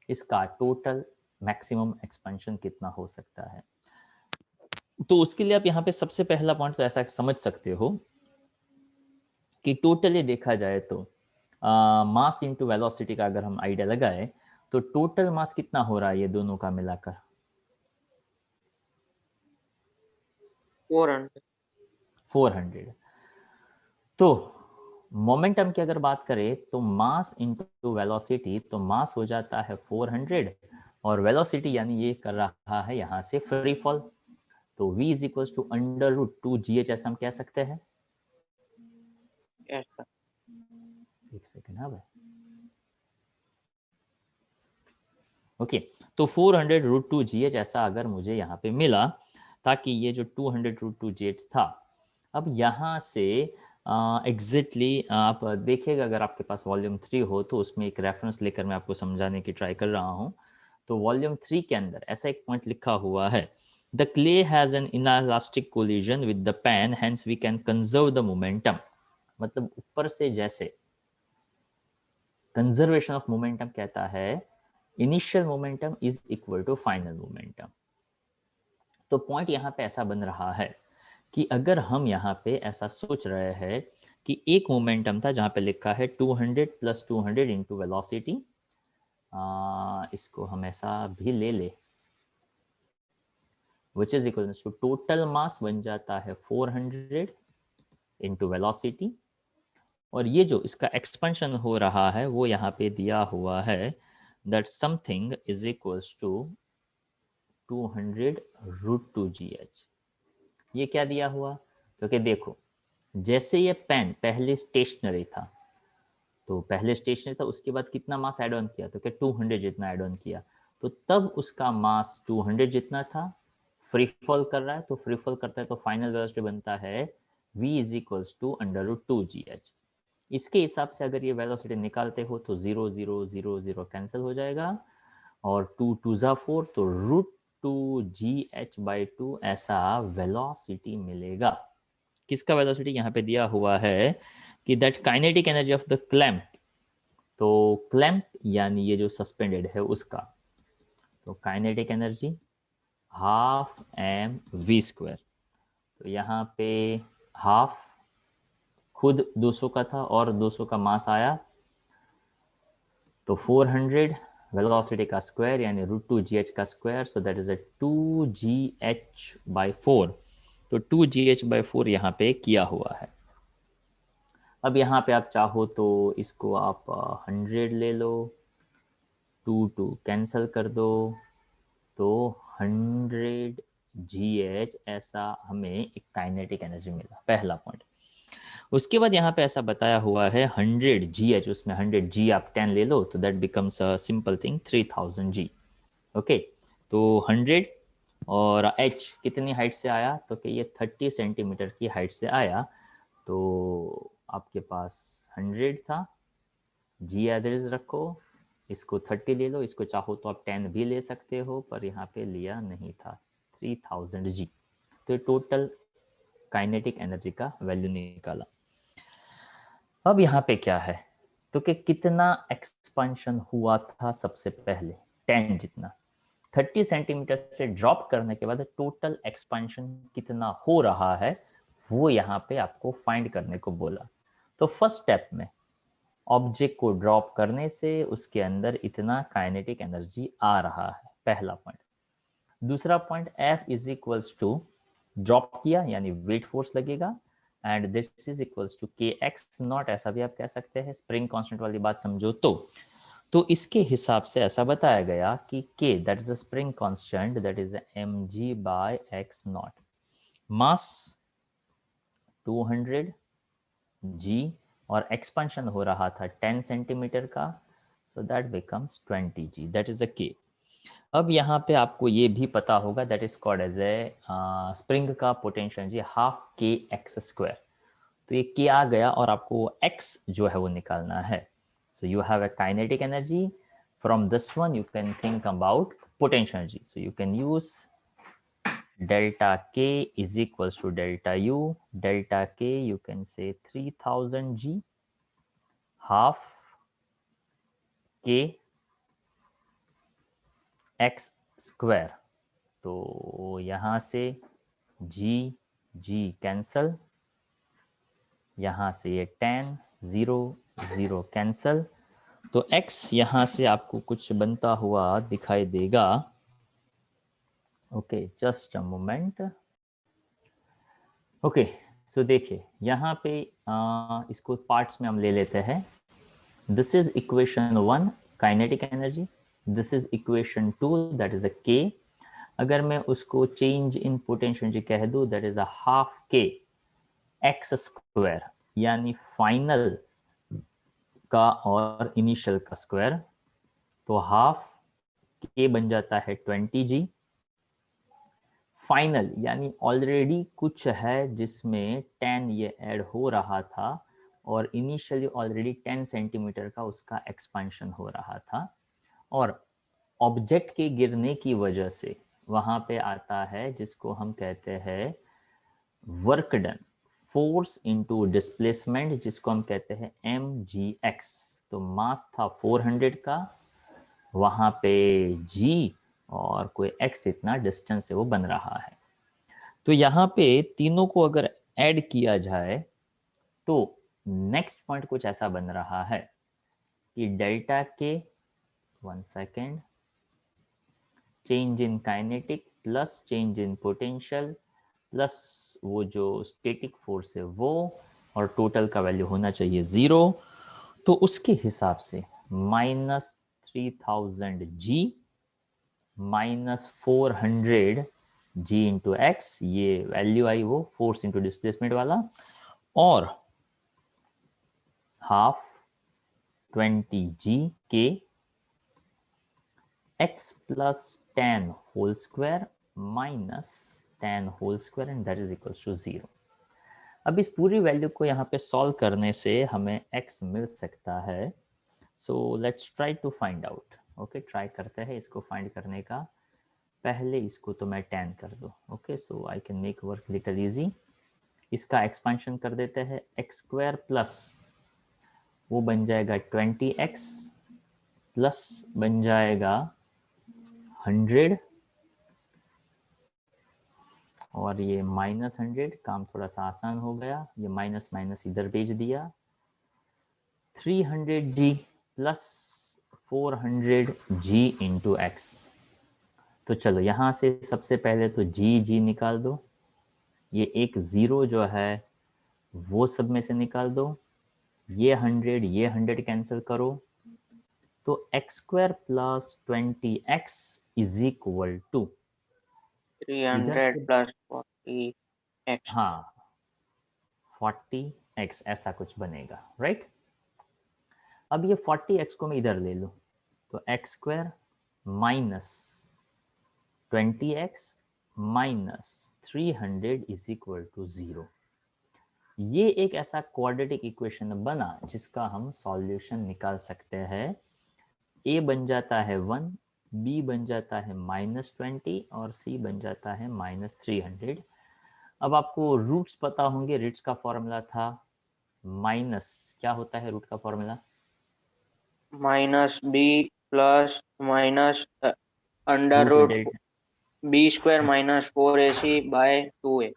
इसका टोटल मैक्सिमम एक्सपेंशन कितना हो सकता है। तो उसके लिए आप यहाँ पे सबसे पहला पॉइंट तो ऐसा समझ सकते हो कि टोटली देखा जाए तो मास इनटू वेलोसिटी का अगर हम आइडिया लगाए तो टोटल मास कितना हो रहा है ये दोनों का मिलाकर, 400। 400। तो मोमेंटम की अगर बात करें तो मास इनटू वेलोसिटी, तो मास हो जाता है 400 और वेलोसिटी यानी ये कर रहा है यहाँ से फ्री फॉल, तो v is equal to under root 2gh ऐसा हम कह सकते हैं। Yes sir. एक सेकेंड, हाँ भाई। ओके, तो 400 रूट 2gh ऐसा अगर मुझे यहाँ पे मिला, ताकि ये जो 200 रूट 2gh था, अब यहाँ से एग्जैक्टली आप देखिएगा, अगर आपके पास वॉल्यूम 3 हो तो उसमें एक रेफरेंस लेकर मैं आपको समझाने की ट्राई कर रहा हूँ। तो वॉल्यूम 3 के अंदर ऐसा एक पॉइंट लिखा हुआ है, the clay has an inelastic collision with the pan, hence we can conserve the momentum. मतलब ऊपर से जैसे कंजर्वेशन ऑफ मोमेंटम कहता है, initial momentum is equal to final momentum. तो पॉइंट यहाँ पे ऐसा बन रहा है कि अगर हम यहाँ पे ऐसा सोच रहे हैं कि एक मोमेंटम था जहाँ पे लिखा है 200 प्लस 200 इंटू वेलोसिटी, इसको हम ऐसा भी ले ले, which is equal to total mass बन जाता है 400 इंटू वेलोसिटी, और ये जो इसका एक्सपेंशन हो रहा है वो यहाँ पे दिया हुआ है, that something is equals to 200 root 2gh। ये क्या दिया हुआ, क्योंकि तो देखो जैसे ये पेन पहले स्टेशनरी था, तो पहले स्टेशनरी था, उसके बाद कितना मास ऐड ऑन किया, तो क्या 200 जितना ऐड ऑन किया, तो तब उसका मास 200 जितना था। फ्री फॉल कर रहा है तो फ्री फॉल करता है तो फाइनल वेलोसिटी बनता है v is equals to under root 2gh। इसके हिसाब से अगर ये वेलोसिटी निकालते हो तो 0 0 0 0 कैंसिल हो जाएगा और 2 2 जा 4, तो रूट 2gh/2 ऐसा वेलोसिटी मिलेगा। किसका वेलोसिटी यहाँ पे दिया हुआ है कि that kinetic energy of the clamp, तो क्लैंप यानी ये जो सस्पेंडेड है उसका, तो kinetic energy half M V square, तो यहाँ पे हाफ खुद 200 का था और 200 का मास आया, तो 400 वेलोसिटी का स्क्वायर यानी √2gh का square, so that is a 2gh/4, तो 2gh/4 यहाँ पे किया हुआ है। अब यहाँ पे आप चाहो तो इसको आप 100 ले लो, 2 कैंसिल कर दो, तो 100gh ऐसा हमें एक काइनेटिक एनर्जी मिला, पहला पॉइंट। उसके बाद यहाँ पे ऐसा बताया हुआ है 100gh, उसमें 100g आप 10 ले लो, तो that becomes a simple thing 3000g। Okay, तो 100 और h कितनी हाइट से आया, तो कि ये 30 सेंटीमीटर की हाइट से आया, तो आपके पास 100 था, g एज इट इज रखो, इसको 30 ले लो, इसको चाहो तो आप 10 भी ले सकते हो, पर यहाँ पे लिया नहीं था, 3000g। तो टोटल काइनेटिक एनर्जी का वैल्यू निकाला। अब यहाँ पे क्या है, तो कि कितना एक्सपांशन हुआ था सबसे पहले, 10 जितना, 30 सेंटीमीटर से ड्रॉप करने के बाद टोटल एक्सपांशन कितना हो रहा है वो यहाँ पे आपको फाइंड करने को बोला। तो फर्स्ट स्टेप में ऑब्जेक्ट को ड्रॉप करने से उसके अंदर इतना काइनेटिक एनर्जी आ रहा है, पहला पॉइंट। दूसरा point F is equals to drop किया यानी वेट फोर्स लगेगा, and this is equals to K X naught, ऐसा भी आप कह सकते हैं, स्प्रिंग कांस्टेंट वाली बात समझो तो इसके हिसाब से ऐसा बताया गया कि K that is a spring constant, that is mg/x naught, mass 200g और एक्सपेंशन हो रहा था 10 सेंटीमीटर का, so that becomes 20g, that is a K. अब यहाँ पे आपको ये भी पता होगा that is called as a spring का पोटेंशियल जी ½ kx², तो ये के आ गया और आपको x जो है वो निकालना है। So you have a kinetic energy, from this one you can think about potential energy, so you can use delta k is equals to delta u, delta k you can say 3000g half k x square, तो यहाँ से g g cancel, यहाँ से ये 10 0 0 cancel, तो x यहाँ से आपको कुछ बनता हुआ दिखाई देगा। Okay just a moment. Okay so देखिए यहाँ पे इसको पार्ट्स में हम ले लेते हैं। This is equation 1 kinetic energy, this is equation 2 that is a k, अगर मैं उसको चेंज इन पोटेंशियल एनर्जी कह दूं that is a half k x² यानी फाइनल का और इनिशियल का स्क्वायर, तो हाफ k बन जाता है 20g, फाइनल यानी ऑलरेडी कुछ है जिसमें 10 ये ऐड हो रहा था और इनिशियली ऑलरेडी 10 सेंटीमीटर का उसका एक्सपेंशन हो रहा था, और ऑब्जेक्ट के गिरने की वजह से वहां पे आता है जिसको हम कहते हैं work done, force into displacement, जिसको हम कहते हैं mgx। तो मास था 400 का, वहां पे g और कोई x इतना डिस्टेंस से वो बन रहा है। तो यहाँ पे तीनों को अगर ऐड किया जाए तो नेक्स्ट पॉइंट कुछ ऐसा बन रहा है कि डेल्टा के 1 second change in kinetic plus change in potential plus वो जो स्टैटिक फोर्स है वो, और टोटल का वैल्यू होना चाहिए 0, तो उसके हिसाब से -3000g -400g इंटू एक्स, ये वैल्यू आई वो फोर्स इंटू डिस्प्लेसमेंट वाला, और हाफ 20g के x plus 10 whole square minus 10 whole square and that is equals to 0। अब इस पूरी वैल्यू को यहाँ पे सॉल्व करने से हमें x मिल सकता है। So let's try to find out. Okay try करते हैं इसको फाइंड करने का। पहले इसको तो मैं 10 कर दूँ। Okay so I can make work little easy. इसका एक्सपांशन कर देते हैं, एक्स स्क्वायर प्लस वो बन जाएगा 20x प्लस बन जाएगा 100 और ये -100, काम थोड़ा सा आसान हो गया, ये माइनस माइनस इधर भेज दिया, 300g plus 400g into x. तो चलो यहाँ से सबसे पहले तो जी निकाल दो, ये एक ज़ीरो जो है वो सब में से निकाल दो, ये 100 कैंसिल करो, तो X square plus 20x is equal to 300 plus 40x। हाँ 40x ऐसा कुछ बनेगा, राइट। अब ये 40x को मैं इधर ले लूँ, तो X square minus 20x minus 300 is equal to 0। ये एक ऐसा क्वाड्रेटिक इक्वेशन बना जिसका हम सॉल्यूशन निकाल सकते हैं। a बन जाता है 1, b बन जाता है -20 और c बन जाता है -300। अब आपको रूट्स पता होंगे, रूट्स का फॉर्मूला था माइनस, क्या होता है रूट का formula? Minus B plus minus under root B square minus 4ac by 2a।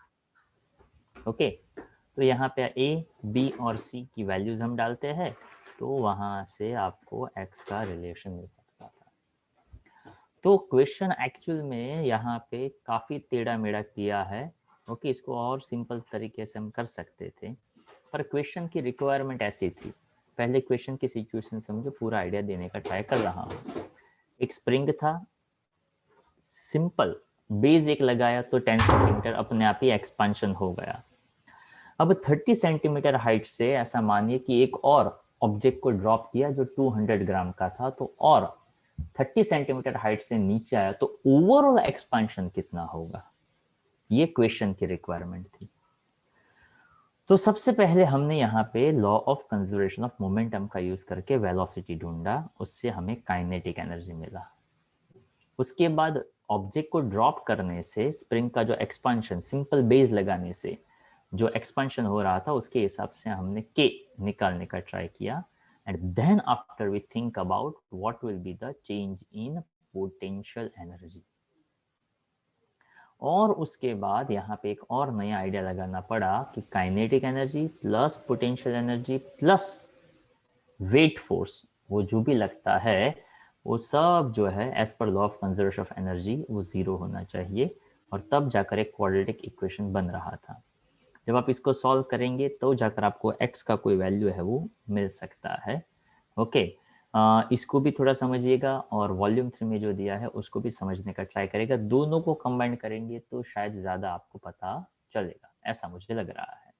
Okay, तो यहाँ पे a, b और c की वैल्यूज हम डालते हैं, तो वहाँ से आपको x का रिलेशन मिल सकता था। तो क्वेश्चन एक्चुअल में यहाँ पे काफ़ी टेढ़ा मेढ़ा किया है। ओके, इसको और सिंपल तरीके से हम कर सकते थे, पर क्वेश्चन की रिक्वायरमेंट ऐसी थी। पहले क्वेश्चन की सिचुएशन समझो, पूरा आइडिया देने का ट्राई कर रहा हूँ। एक स्प्रिंग था, सिंपल, बेस एक लगाया तो 10 सेंटीमीटर अपने आप ही एक्सपांशन हो गया। अब 30 सेंटीमीटर हाइट से ऐसा मानिए कि एक और ऑब्जेक्ट को ड्रॉप किया जो 200 ग्राम का था, तो और 30 सेंटीमीटर हाइट से नीचे आया, तो ओवरऑल एक्सपांशन कितना होगा, ये क्वेश्चन की रिक्वायरमेंट थी। तो सबसे पहले हमने यहाँ पे law of conservation of momentum का यूज करके वेलोसिटी ढूंढा, उससे हमें काइनेटिक एनर्जी मिला। उसके बाद ऑब्जेक्ट को ड्रॉप करने से स्प्रिंग का जो एक्सपांशन, सिंपल बेस लगाने से जो एक्सपांशन हो रहा था, उसके हिसाब से हमने के निकालने का ट्राई किया। And then after we think about what will be the change in potential energy. और उसके बाद यहाँ पे एक और नया आइडिया लगाना पड़ा कि kinetic energy plus potential energy plus weight force, वो जो भी लगता है वो सब जो है as per law of conservation of energy वो जीरो होना चाहिए, और तब जाकर एक क्वाड्रेटिक इक्वेशन बन रहा था। जब आप इसको सॉल्व करेंगे तो जाकर आपको x का कोई वैल्यू है वो मिल सकता है। ओके, इसको भी थोड़ा समझिएगा और वॉल्यूम 3 में जो दिया है उसको भी समझने का ट्राई करेगा। दोनों को कंबाइन करेंगे तो शायद ज़्यादा आपको पता चलेगा, ऐसा मुझे लग रहा है।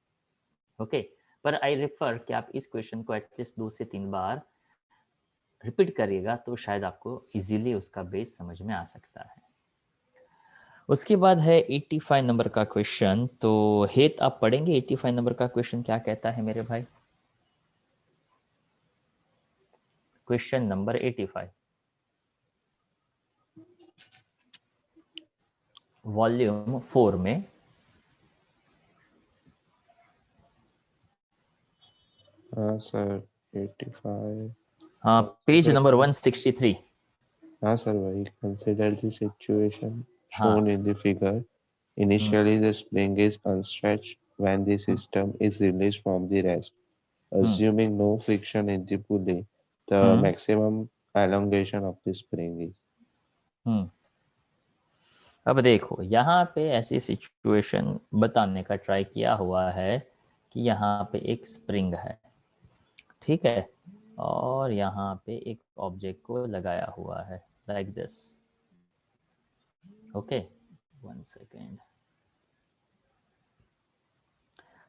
ओके, पर आई रेफर कि आप इस क्वेश्चन को एटलीस्ट 2 से 3 बार रिपीट करिएगा तो शायद आपको इजीली उसका बेस समझ में आ सकता है। उसके बाद है 85 नंबर का क्वेश्चन। तो हेत आप पढ़ेंगे 85 नंबर का क्वेश्चन क्या कहता है मेरे भाई? क्वेश्चन नंबर 85, वॉल्यूम 4 में। हाँ सर, 85। हाँ, पेज Consider- नंबर 163। हाँ सर, वही। Consider the situation हाँ, shown in the figure. Initially, the spring is unstretched when the system is released from the rest. Assuming no friction in the pulley, the maximum elongation of the spring is. अब देखो यहाँ पे ऐसी situation बताने का try किया हुआ है कि यहाँ पे एक स्प्रिंग है, ठीक है, और यहाँ पे एक ऑब्जेक्ट को लगाया हुआ है लाइक दिस। Okay, 1 second.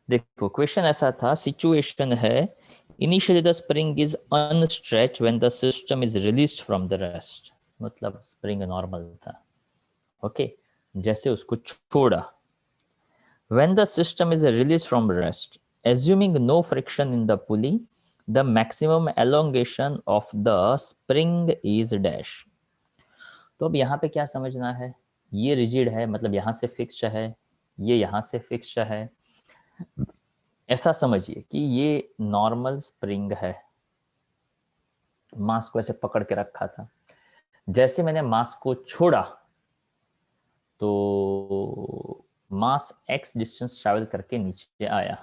देखो क्वेश्चन ऐसा था, सिचुएशन है initially the spring is unstretched when the system is released from the rest, मतलब स्प्रिंग नॉर्मल था। ओके, जैसे उसको छोड़ा, when the system is released from rest, assuming no friction in the pulley, the maximum elongation of the spring is dash। तो अब यहाँ पे क्या समझना है, ये रिजिड है, मतलब यहाँ से फिक्स्ड है, ये यहाँ से फिक्स्ड है, ऐसा समझिए कि ये नॉर्मल स्प्रिंग है, मास को ऐसे पकड़ के रखा था। जैसे मैंने मास को छोड़ा तो मास x डिस्टेंस ट्रैवल करके नीचे आया,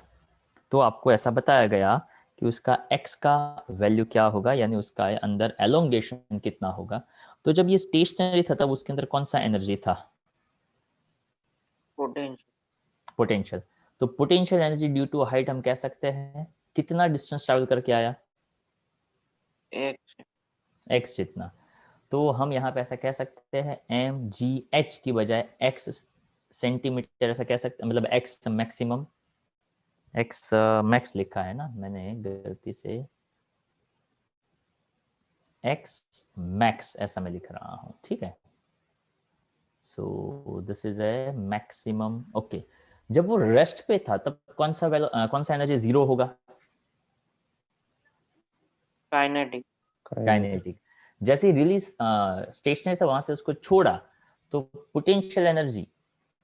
तो आपको ऐसा बताया गया कि उसका x का वैल्यू क्या होगा, यानी उसका अंदर एलोंगेशन कितना होगा। तो जब ये स्टेशनरी था तब उसके अंदर कौन सा एनर्जी था? पोटेंशियल। पोटेंशियल। तो potential energy due to height हम कह सकते हैं कितना डिस्टेंस ट्रैवल करके आया? x जितना। तो हम यहाँ पे ऐसा कह सकते हैं mgh की बजाय x सेंटीमीटर ऐसा कह सकते हैं, मतलब x मैक्सिमम, x मैक्स लिखा है ना मैंने गलती से, x मैक्स ऐसा मैं लिख रहा हूँ, ठीक है। So this is a maximum. Okay, जब वो रेस्ट पे था तब कौन सा एनर्जी जीरो होगा? काइनेटिक। काइनेटिक। जैसे ही रिलीज स्टेशनरी था वहां से उसको छोड़ा तो पोटेंशियल एनर्जी,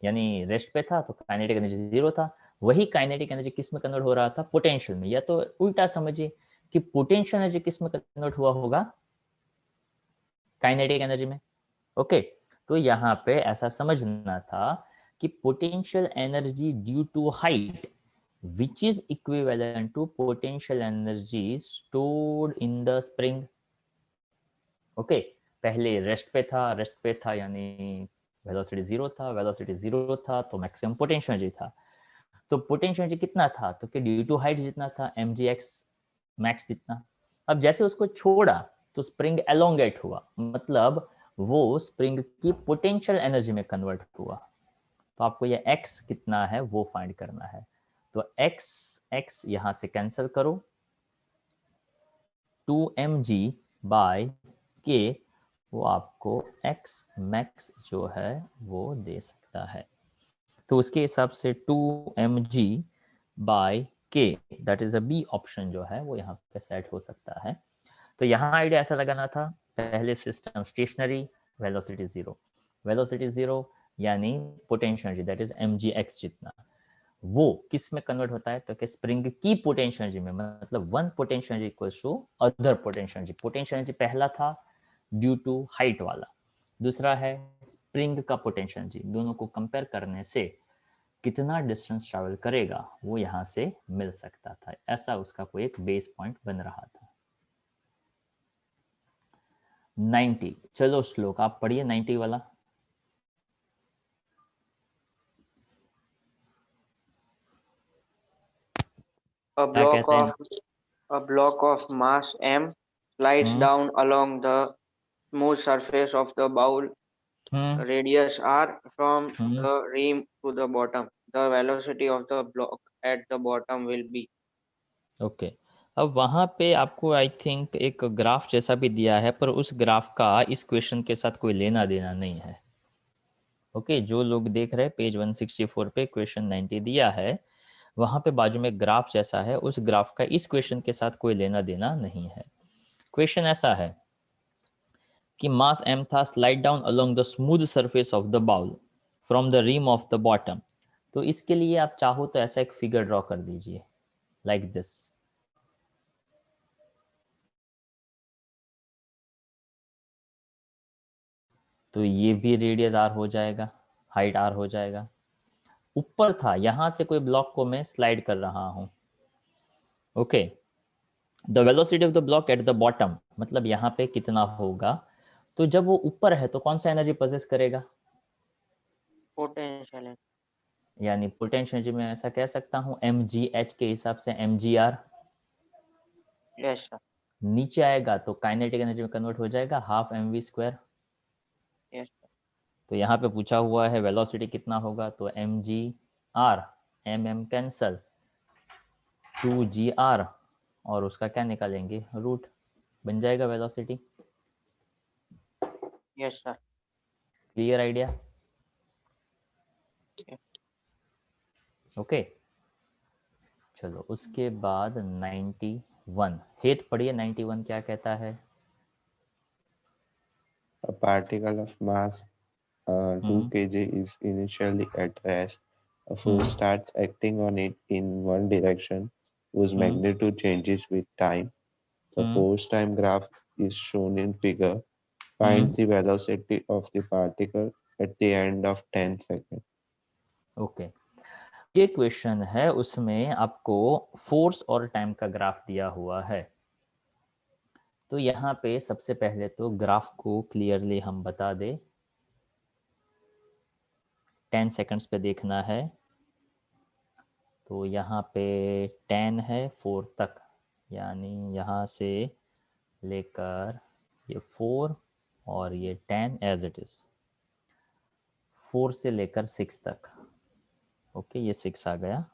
यानी रेस्ट पे था तो काइनेटिक एनर्जी जीरो था, वही काइनेटिक एनर्जी किस में कन्वर्ट हो रहा था? पोटेंशियल में। या तो उल्टा समझिए कि पोटेंशियल एनर्जी किस में कन्वर्ट हुआ होगा? काइनेटिक एनर्जी में। ओके, तो यहाँ पे ऐसा समझना था कि potential energy due to height which is equivalent to potential energy stored in the spring. Okay, पहले रेस्ट पे था यानी वेलोसिटी जीरो था, वेलोसिटी जीरो था तो मैक्सिमम पोटेंशियल एनर्जी था। तो पोटेंशियल एनर्जी कितना था? तो कि ड्यू टू हाइट जितना था, mgx मैक्स जितना। अब जैसे उसको छोड़ा तो स्प्रिंग एलोंगेट हुआ, मतलब वो स्प्रिंग की पोटेंशियल एनर्जी में कन्वर्ट हुआ। तो आपको ये x कितना है वो फाइंड करना है। तो x यहां से कैंसिल करो, 2mg बाय k वो आपको x मैक्स जो है वो दे सकता है। तो उसके हिसाब से 2mg by k, that is a B option जो है वो यहाँ पे सेट हो सकता है। तो यहाँ आइडिया ऐसा लगाना था, पहले सिस्टम स्टेशनरी, वेलोसिटी जीरो यानी potential energy that is mgx जितना, वो किस में कन्वर्ट होता है? तो कि स्प्रिंग की पोटेंशियल एनर्जी में, मतलब one potential energy equals to other potential energy. Potential energy पहला था ड्यू टू हाइट वाला, दूसरा है स्प्रिंग का पोटेंशियल एनर्जी। दोनों को कंपेयर करने से कितना डिस्टेंस ट्रैवल करेगा वो यहाँ से मिल सकता था। ऐसा उसका कोई एक बेस पॉइंट बन रहा था। 90, चलो श्लोक आप पढ़िए 90 वाला। A क्या block कहते हैं? of a block of mass m slides hmm down along the smooth surface of the bowl hmm radius r from hmm the rim to the bottom. The velocity of the block at the bottom will be. Okay, अब वहाँ पे आपको I think एक graph जैसा भी दिया है, पर उस ग्राफ का इस क्वेश्चन के साथ कोई लेना देना नहीं है। ओके, जो लोग देख रहे हैं पेज 164 पे क्वेश्चन 90 दिया है, वहाँ पे बाजू में ग्राफ जैसा है, उस ग्राफ का इस क्वेश्चन के साथ कोई लेना देना नहीं है। क्वेश्चन ऐसा है कि मास m था, slide down along the smooth surface of the bowl from the rim of the bottom. तो इसके लिए आप चाहो तो ऐसा एक फिगर ड्रॉ कर दीजिए लाइक दिस। तो ये भी रेडियस r हो जाएगा, हाइट r हो जाएगा। ऊपर था, यहां से कोई ब्लॉक को मैं स्लाइड कर रहा हूं। Okay, the velocity of the block at the bottom, मतलब यहाँ पे कितना होगा? तो जब वो ऊपर है तो कौन सा एनर्जी पोजेस करेगा? Potential. यानी पोटेंशियल एनर्जी में ऐसा कह सकता हूँ mgh के हिसाब से mgr। Yes, sir. नीचे आएगा तो काइनेटिक एनर्जी में कन्वर्ट हो जाएगा, हाफ mv²। Yes, sir. तो यहाँ पे पूछा हुआ है वेलोसिटी कितना होगा, तो mgr, mm कैंसल, 2gr, और उसका क्या निकालेंगे? रूट, बन जाएगा velocity. Yes, sir. Clear idea? Yes. Okay, चलो उसके बाद 91 हेत पढ़िए। 91 क्या कहता है? A particle of mass 2 kg is initially at rest, A force starts acting on it in one direction, whose magnitude changes with time. The force time graph is shown in figure. Find the velocity of the particle at the end of 10 seconds. Okay, ये question है, उसमें आपको force और time का graph दिया हुआ है। तो यहाँ पे सबसे पहले तो ग्राफ को क्लियरली हम बता दे। 10 सेकंड्स पे देखना है। तो यहाँ पे 10 है 4 तक, यानी यहाँ से लेकर ये 4 और ये 10 एज इट इज, 4 से लेकर 6 तक। ओके, ये 6 आ गया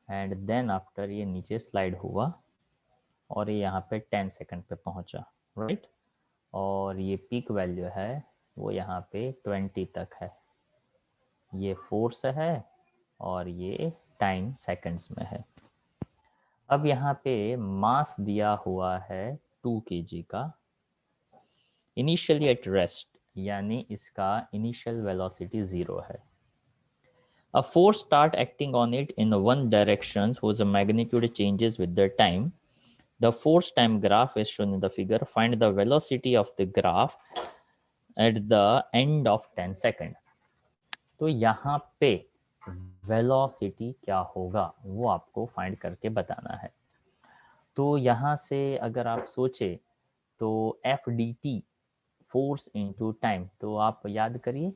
एंड देन आफ्टर ये नीचे स्लाइड हुआ और ये यहाँ पे 10 सेकंड पे पहुँचा, राइट। और ये पीक वैल्यू है वो यहाँ पे 20 तक है। ये फोर्स है और ये टाइम सेकंड्स में है। अब यहाँ पे मास दिया हुआ है 2 kg का, इनिशियली एट रेस्ट, यानी इसका इनिशियल वेलोसिटी 0 है। A force start acting on it in one direction whose magnitude changes with the time. The force time graph is shown in the figure. Find the velocity of the graph at the end of 10 second. तो यहाँ पे velocity क्या होगा वो आपको find करके बताना है। तो यहाँ से अगर आप सोचे तो F D T force into time, तो आप याद करिए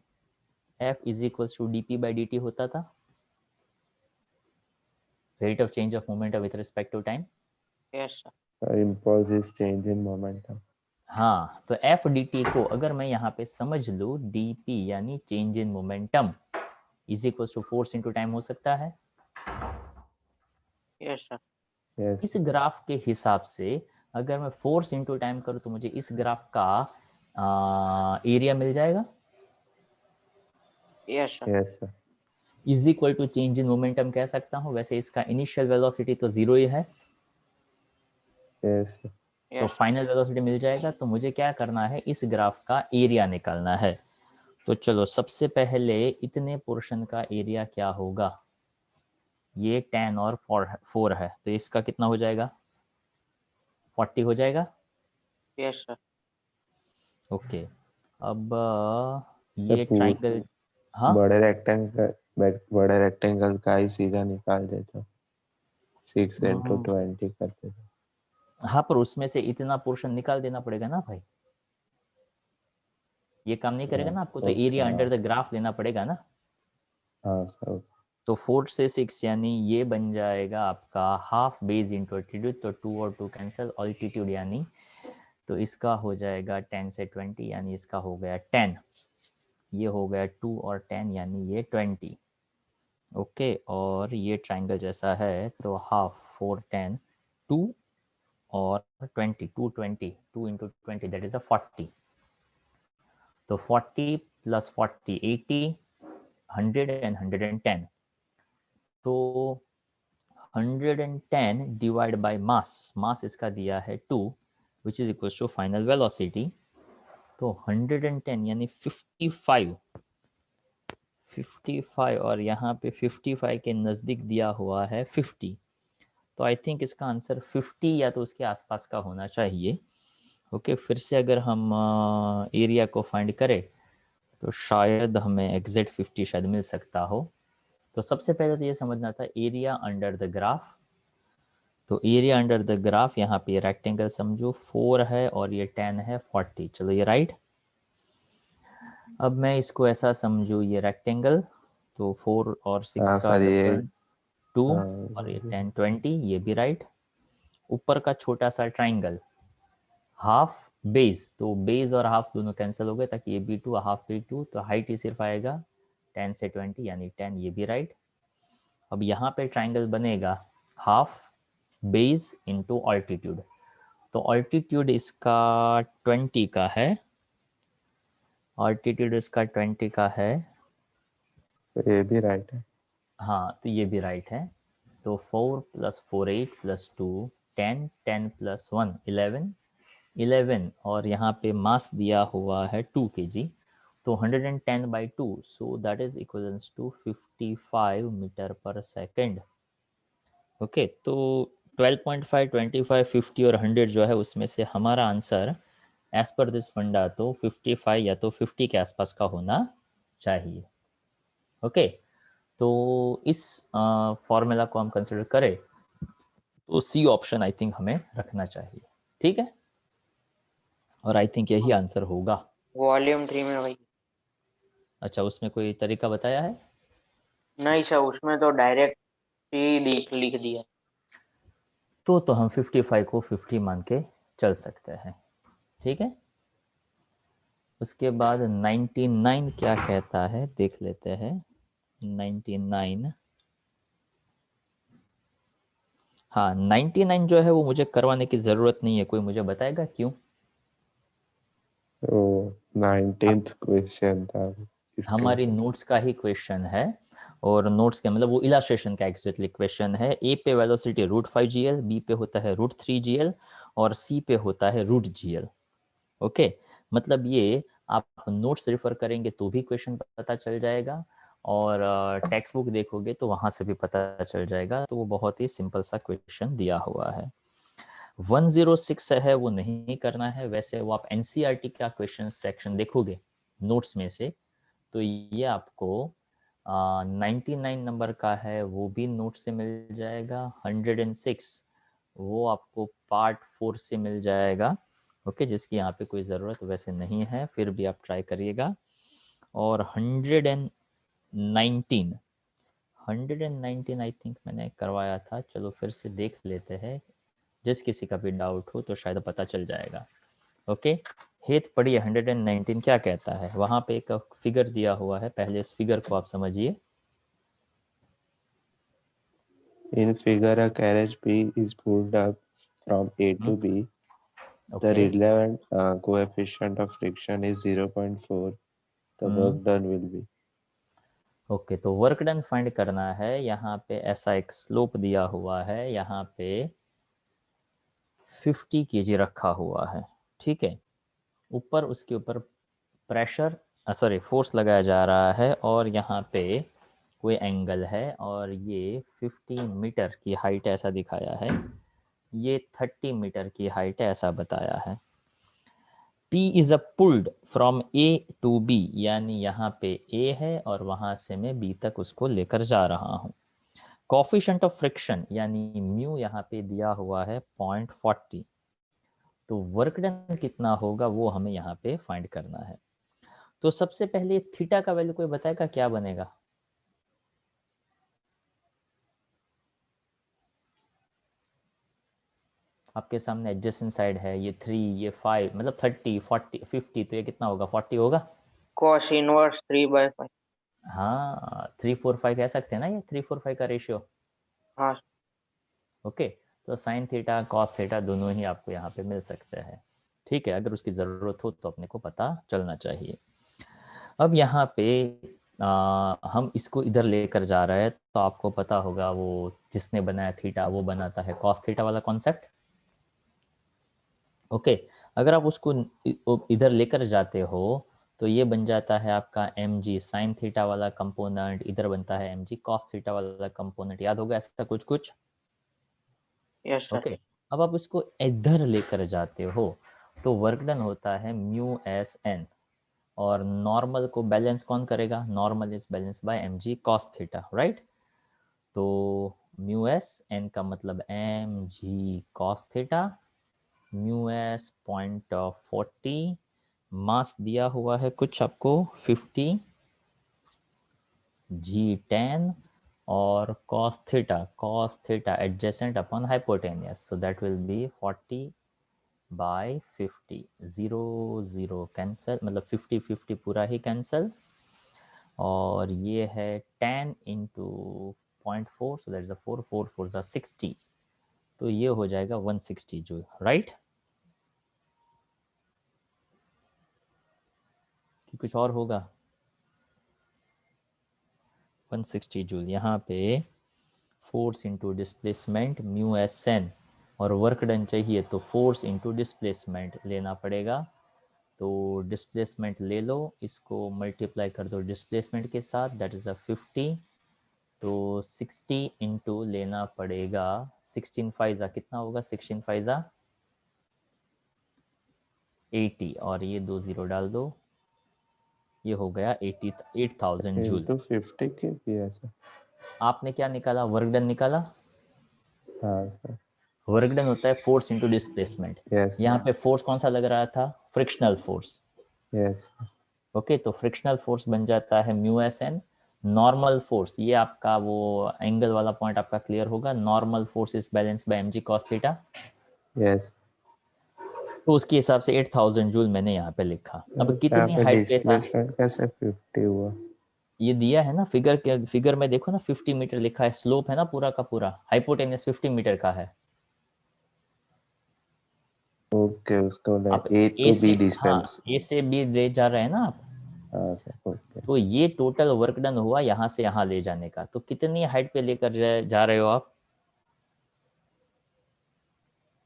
F is equal to D P by D T होता था, rate of change of momentum with respect to time. Yes, sir. The impulse is change in momentum. हाँ, तो F D T को अगर मैं यहाँ पे समझ लूँ डी पी यानी change in momentum is equal to force into time हो सकता है। Yes, sir. Yes. इस ग्राफ के हिसाब से अगर मैं फोर्स इनटू टाइम करूँ तो मुझे इस ग्राफ का एरिया मिल जाएगा। Yes, sir. Yes, sir. Is equal to change in momentum कह सकता हूँ। वैसे इसका इनिशियल वेलोसिटी तो 0 ही है, Yes, sir. तो फाइनल वेलोसिटी मिल जाएगा। तो मुझे क्या करना है, इस ग्राफ का एरिया निकालना है। तो चलो सबसे पहले इतने पोर्शन का एरिया क्या होगा, ये 10 और 4 है, तो इसका कितना हो जाएगा, 40 हो जाएगा। Yes, sir. ओके, अब ये तो ट्राइंगल, हाँ बड़े रेक्टेंगल का ही सीधा निकाल देता, 6 into 20 करते थे। हाँ, पर उसमें से इतना पोर्शन निकाल देना पड़ेगा ना भाई, ये काम नहीं करेगा ना आपको, तो एरिया अंडर द ग्राफ लेना पड़ेगा ना। हाँ सर। तो 4 से 6 यानी ये बन जाएगा आपका हाफ बेस इंटू एल्टीट्यूड, तो 2 और 2 कैंसिल, ऑल्टीट्यूड यानी, तो इसका हो जाएगा 10 से 20 यानी इसका हो गया 10, ये हो गया 2 और 10 यानी ये 20। ओके, और ये ट्राइंगल जैसा है तो हाफ 4 10 2 और 20 2 20 2 इंटू 20 दैट इज अ 40। तो 40 प्लस 40 80 100 एंड 110, तो 110 डिवाइड बाय मास, मास इसका दिया है 2 which is equal to final velocity. तो 110 यानी 55 और यहाँ पे 55 के नज़दीक दिया हुआ है 50, तो आई थिंक इसका आंसर 50 या तो उसके आसपास का होना चाहिए। ओके, फिर से अगर हम एरिया को फाइंड करें तो शायद हमें एग्जैक्ट 50 शायद मिल सकता हो। तो सबसे पहले तो ये समझना था एरिया अंडर द ग्राफ। तो एरिया अंडर द ग्राफ यहाँ पे रेक्टेंगल समझो 4 है और ये 10 है 40, चलो ये राइट। अब मैं इसको ऐसा समझू ये रेक्टेंगल, तो 4 और 6 का डिफरेंस 2 और ये 10 20, ये भी राइट। ऊपर का छोटा सा ट्राइंगल हाफ बेस, तो बेस और हाफ दोनों कैंसिल हो गए ताकि ये भी 2 हाफ भी 2, तो हाइट ही सिर्फ आएगा 10 से 20 यानी 10, ये भी राइट। अब यहाँ पे ट्राइंगल बनेगा हाफ बेस इंटू ऑल्टीट्यूड, तो ऑल्टीट्यूड इसका 20 का है, ऑल्टीट्यूड इसका 20 का है, तो ये भी राइट है। हाँ तो ये भी राइट है। तो 4 प्लस 4 8 प्लस 2 10 10 प्लस 1 11 11 और यहाँ पे मास दिया हुआ है 2 kg, तो 110/2, so that is equals to 55 metre per second. Okay, तो 12.5, 25, 50 और 100 जो है उसमें से हमारा आंसर एज पर दिस फंडा तो 55 या तो 50 के आसपास का होना चाहिए। ओके, तो इस फॉर्मूला को हम कंसिडर करें तो सी ऑप्शन आई थिंक हमें रखना चाहिए। ठीक है, और आई थिंक यही आंसर होगा। वॉल्यूम 3 में भाई। अच्छा, उसमें कोई तरीका बताया है? नहीं सर, उसमें तो डायरेक्ट ही लिख दिया। तो हम 55 को 50 मान के चल सकते हैं। ठीक है, उसके बाद 99 क्या कहता है देख लेते हैं। 99, हाँ 99 जो है वो मुझे करवाने की ज़रूरत नहीं है, कोई मुझे बताएगा क्यों? तो 19th क्वेश्चन था इसके हमारी ऊपर। नोट्स का ही क्वेश्चन है, और नोट्स का मतलब वो इलास्ट्रेशन का एक्जेक्टली क्वेश्चन है। ए पे वेलोसिटी √5 GL, बी पे होता है √3 GL, और सी पे होता है √GL। ओके, मतलब ये आप नोट्स रेफर करेंगे तो भी क्वेश्चन पता चल जाएगा, और टेक्स्ट बुक देखोगे तो वहाँ से भी पता चल जाएगा। तो वो बहुत ही सिंपल सा क्वेश्चन दिया हुआ है। 106 है वो नहीं करना है। वैसे वो आप एनसीईआरटी का क्वेश्चन सेक्शन देखोगे नोट्स में से, तो ये आपको 99 नंबर का है वो भी नोट से मिल जाएगा। 106 वो आपको पार्ट 4 से मिल जाएगा। ओके, जिसकी यहाँ पे कोई ज़रूरत वैसे नहीं है, फिर भी आप ट्राई करिएगा। और 119 आई थिंक मैंने करवाया था, चलो फिर से देख लेते हैं। जिस किसी का भी डाउट हो तो शायद पता चल जाएगा। ओके, हेत पढ़िए 119 क्या कहता है। वहाँ पे एक फिगर दिया हुआ है, पहले इस फिगर को आप समझिए। In figure, a carriage B is pulled up from A to B. The okay, relevant coefficient of friction is 0.4. The work done will be. Okay, तो वर्क डन फाइंड करना है। यहाँ पे ऐसा एक स्लोप दिया हुआ है, यहाँ पे 50 kg रखा हुआ है। ठीक है, ऊपर उसके ऊपर प्रेशर सॉरी फोर्स लगाया जा रहा है, और यहाँ पे कोई एंगल है, और ये 50 मीटर की हाइट ऐसा दिखाया है, ये 30 मीटर की हाइट ऐसा बताया है। P is a pulled from A to B, यानी यहाँ पे A है और वहाँ से मैं B तक उसको लेकर जा रहा हूँ। कॉफिशेंट ऑफ फ्रिक्शन यानी म्यू यहाँ पे दिया हुआ है 0.40, तो वर्क डन कितना होगा वो हमें यहाँ पे फाइंड करना है। तो सबसे पहले थीटा का वैल्यू कोई बताएगा क्या बनेगा? आपके सामने एडजेसेंट साइड है, ये 3, ये 5, मतलब 30, 40, 50, तो ये कितना होगा? 40 होगा। cos inverse 3/5। हाँ, 3, 4, 5 कह सकते हैं ना, ये 3, 4, 5 का रेशियो। हाँ। ओके, तो साइन थीटा कॉस थीटा दोनों ही आपको यहाँ पे मिल सकते हैं। ठीक है, अगर उसकी ज़रूरत हो तो अपने को पता चलना चाहिए। अब यहाँ पे हम इसको इधर लेकर जा रहे हैं, तो आपको पता होगा वो जिसने बनाया थीटा वो बनाता है कॉस थीटा वाला कॉन्सेप्ट। ओके, अगर आप उसको इधर लेकर जाते हो तो ये बन जाता है आपका mg साइन थीटा वाला कंपोनेंट, इधर बनता है mg कॉस थीटा वाला कंपोनेंट। याद होगा ऐसा कुछ कुछ? Yes sir. ओके, अब आप इसको इधर लेकर जाते हो तो वर्क डन होता है म्यू एस एन, और नॉर्मल को बैलेंस कौन करेगा? Normal is balance by M G cos theta, right? तो म्यू एस एन का मतलब M G cos theta, mu S 0.40, mass दिया हुआ है कुछ आपको 50, G10, और cos theta adjacent upon hypotenuse, so that will be 40/50, 0 0 cancel, मतलब 50 50 पूरा ही कैंसल, और ये है 10 इंटू 0.4, सो दैट इज 4 4 4 60, तो ये हो जाएगा 160 जूल, राइट? कि कुछ और होगा? 160 जूल। यहाँ पे force into displacement mu S N, और वर्क डन चाहिए तो फोर्स इंटू डिस्प्लेसमेंट लेना पड़ेगा, तो डिस्प्लेसमेंट ले लो, इसको मल्टीप्लाई कर दो डिस्प्लेसमेंट के साथ, दैट इज़ 50। तो 60 इंटू लेना पड़ेगा 16 फाइजा, कितना होगा 16 फाइजा 80, और ये 2 0 डाल दो, ये हो गया 88,000 जूल। into 50 kPa sir. आपने क्या निकाला, वर्क डन निकाला? हाँ सर। वर्क डन होता है फोर्स इंटू डिस्प्लेसमेंट। यस यहाँ पे फोर्स कौन सा लग रहा था, फ्रिक्शनल फोर्स। यस ओके, तो फ्रिक्शनल फोर्स बन जाता है mu S N. Normal force, ये आपका वो एंगल वाला पॉइंट आपका क्लियर होगा, normal force is balance by mg cos theta. Yes. तो उसके हिसाब से 8000 जूल मैंने यहाँ पे लिखा। अब यहाँ कितनी पे हाइट पे था, डिस्प्लेसमेंट कैसे 50 हुआ? ये दिया है ना फिगर के, फिगर में देखो ना 50 मीटर लिखा है, स्लोप है ना पूरा का पूरा, हाइपोटेनस 50 मीटर का है। ओके, उसको आप ए ए टू से, बी हाँ डिस्टेंस। ए से बी ले जा रहे हैं ना आप, हाँ सर ओके। तो ये टोटल वर्क डन हुआ यहाँ से यहाँ ले जाने का। तो कितनी हाइट पे लेकर जा रहे हो आप,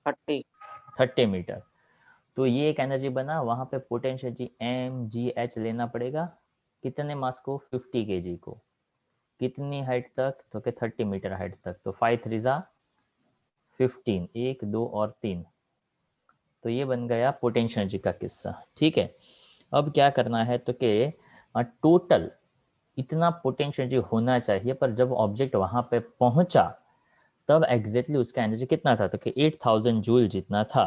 30। 30 मीटर। तो ये एक एनर्जी बना, वहाँ पे पोटेंशियल जी एम जी एच लेना पड़ेगा, कितने मास को, 50 kg को, कितनी हाइट तक, तो कि 30 मीटर हाइट तक। तो 5 3 जा 15, 1 2 और 3, तो ये बन गया पोटेंशियल एनर्जी का किस्सा। ठीक है, अब क्या करना है तो कि टोटल इतना पोटेंशियल एनर्जी होना चाहिए, पर जब ऑब्जेक्ट वहाँ पे पहुँचा तब एग्जैक्टली उसका एनर्जी कितना था, तो कि 8000 जूल जितना था।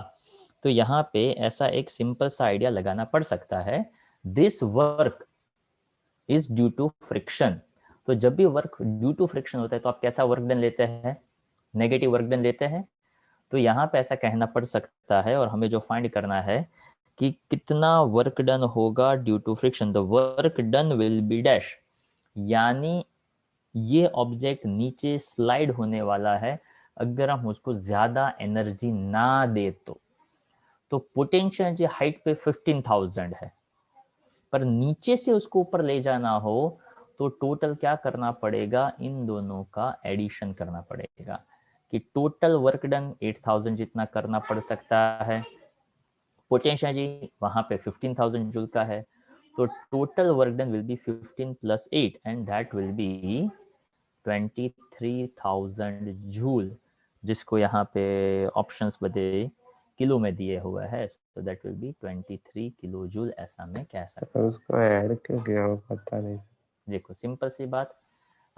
तो यहाँ पे ऐसा एक सिंपल सा आइडिया लगाना पड़ सकता है, this work is due to friction. तो जब भी वर्क ड्यू टू फ्रिक्शन होता है तो आप कैसा वर्क डन लेते हैं, नेगेटिव वर्क डन लेते हैं। तो यहाँ पे ऐसा कहना पड़ सकता है, और हमें जो फाइंड करना है कि कितना वर्क डन होगा due to friction, the work done will be dash, यानी ये ऑब्जेक्ट नीचे स्लाइड होने वाला है अगर हम उसको ज्यादा एनर्जी ना दे तो पोटेंशियल एनर्जी हाइट पे 15,000 है, पर नीचे से उसको ऊपर ले जाना हो तो टोटल क्या करना पड़ेगा, इन दोनों का एडिशन करना पड़ेगा, कि टोटल वर्क डन 8000 जितना करना पड़ सकता है, पोटेंशियल एनर्जी वहां पे 15,000 जूल का है, तो total work done will B 15 + 8 and that will be 23,000 joule, जिसको यहाँ पे ऑप्शंस बदे किलो में दिए हुआ है, तो that will be 23 kilo joule, ऐसा मैं कह सकता तो हूँ। उसको ऐड क्यों किया वो पता नहीं। देखो सिंपल सी बात,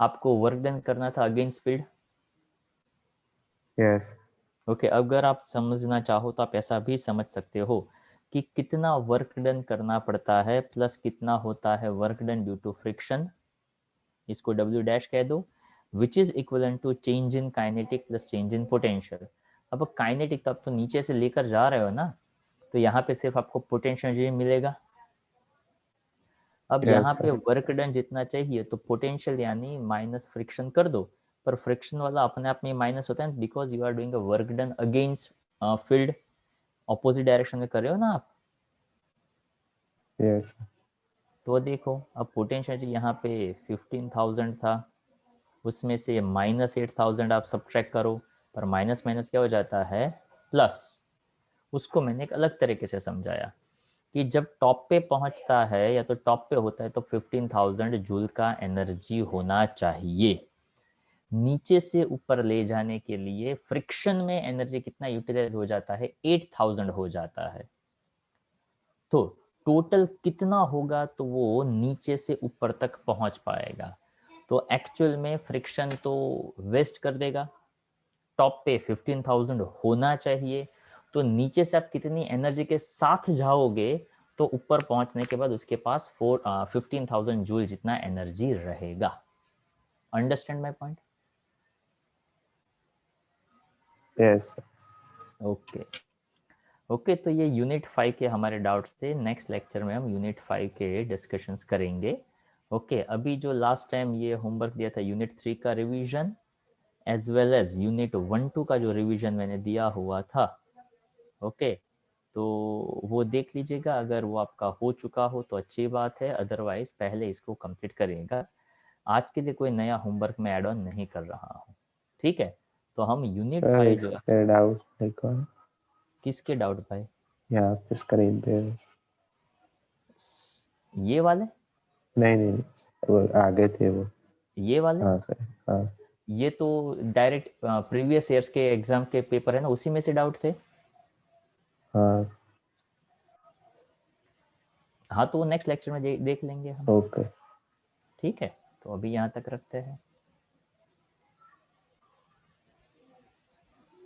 आपको वर्क डन करना था अगेंस्ट स्पीड। यस ओके, अगर आप समझना चाहो तो आप ऐसा भी समझ सकते हो कि कितना वर्क डन करना पड़ता है प्लस कितना होता है work done due to friction, इसको W डैश कह दो, which is equivalent to change in kinetic plus change in potential. अब काइनेटिक तो आप तो नीचे से लेकर जा रहे हो ना, तो यहाँ पे सिर्फ आपको पोटेंशियल एनर्जी मिलेगा। अब यहाँ यस पे सर। वर्क डन जितना चाहिए तो पोटेंशियल यानी माइनस फ्रिक्शन कर दो, पर फ्रिक्शन वाला अपने आप में माइनस होता है because you are doing a work done against field, opposite direction में कर रहे हो ना आप। यस तो देखो अब पोटेंशियल एनर्जी यहाँ पे 15,000 था, उसमें से -8,000 आप सब्ट्रैक्ट करो, पर माइनस माइनस क्या हो जाता है, प्लस। उसको मैंने एक अलग तरीके से समझाया कि जब टॉप पे पहुंचता है या तो टॉप पे होता है तो 15,000 जूल का एनर्जी होना चाहिए, नीचे से ऊपर ले जाने के लिए फ्रिक्शन में एनर्जी कितना यूटिलाइज हो जाता है, 8000 हो जाता है। तो टोटल कितना होगा, तो वो नीचे से ऊपर तक पहुंच पाएगा। तो एक्चुअल में फ्रिक्शन तो वेस्ट कर देगा, टॉप पे 15,000 होना चाहिए, तो नीचे से आप कितनी एनर्जी के साथ जाओगे तो ऊपर पहुंचने के बाद उसके पास 15,000 जूल जितना एनर्जी रहेगा। Understand my point? Yes. Okay okay, तो ये यूनिट 5 के हमारे डाउट्स थे। नेक्स्ट लेक्चर में हम यूनिट 5 के डिस्कशंस करेंगे। ओके, अभी जो लास्ट टाइम ये होमवर्क दिया था यूनिट 3 का revision as well as unit 1-2 का जो रिवीजन मैंने दिया हुआ था, ओके, तो वो देख लीजिएगा, अगर वो आपका हो चुका हो तो अच्छी बात है, अदरवाइज पहले इसको कंप्लीट करिएगा। आज के लिए कोई नया होमवर्क मैं ऐड ऑन नहीं कर रहा हूँ, ठीक है। तो हम यूनिट सर 5 जो है, इसके डाउट देखो किसके डाउट भाई? यहाँ पे स्क्रीन पे। ये वाले? नहीं नहीं नहीं, वो आगे थे वो। ये वाले? हाँ सर, हाँ ये तो डायरेक्ट प्रीवियस ईयर्स के एग्जाम के पेपर है ना, उसी में से डाउट थे। हाँ। हाँ तो वो नेक्स्ट लेक्चर में देख लेंगे हम। ओके। ठीक है, तो अभी यहाँ तक रखते हैं।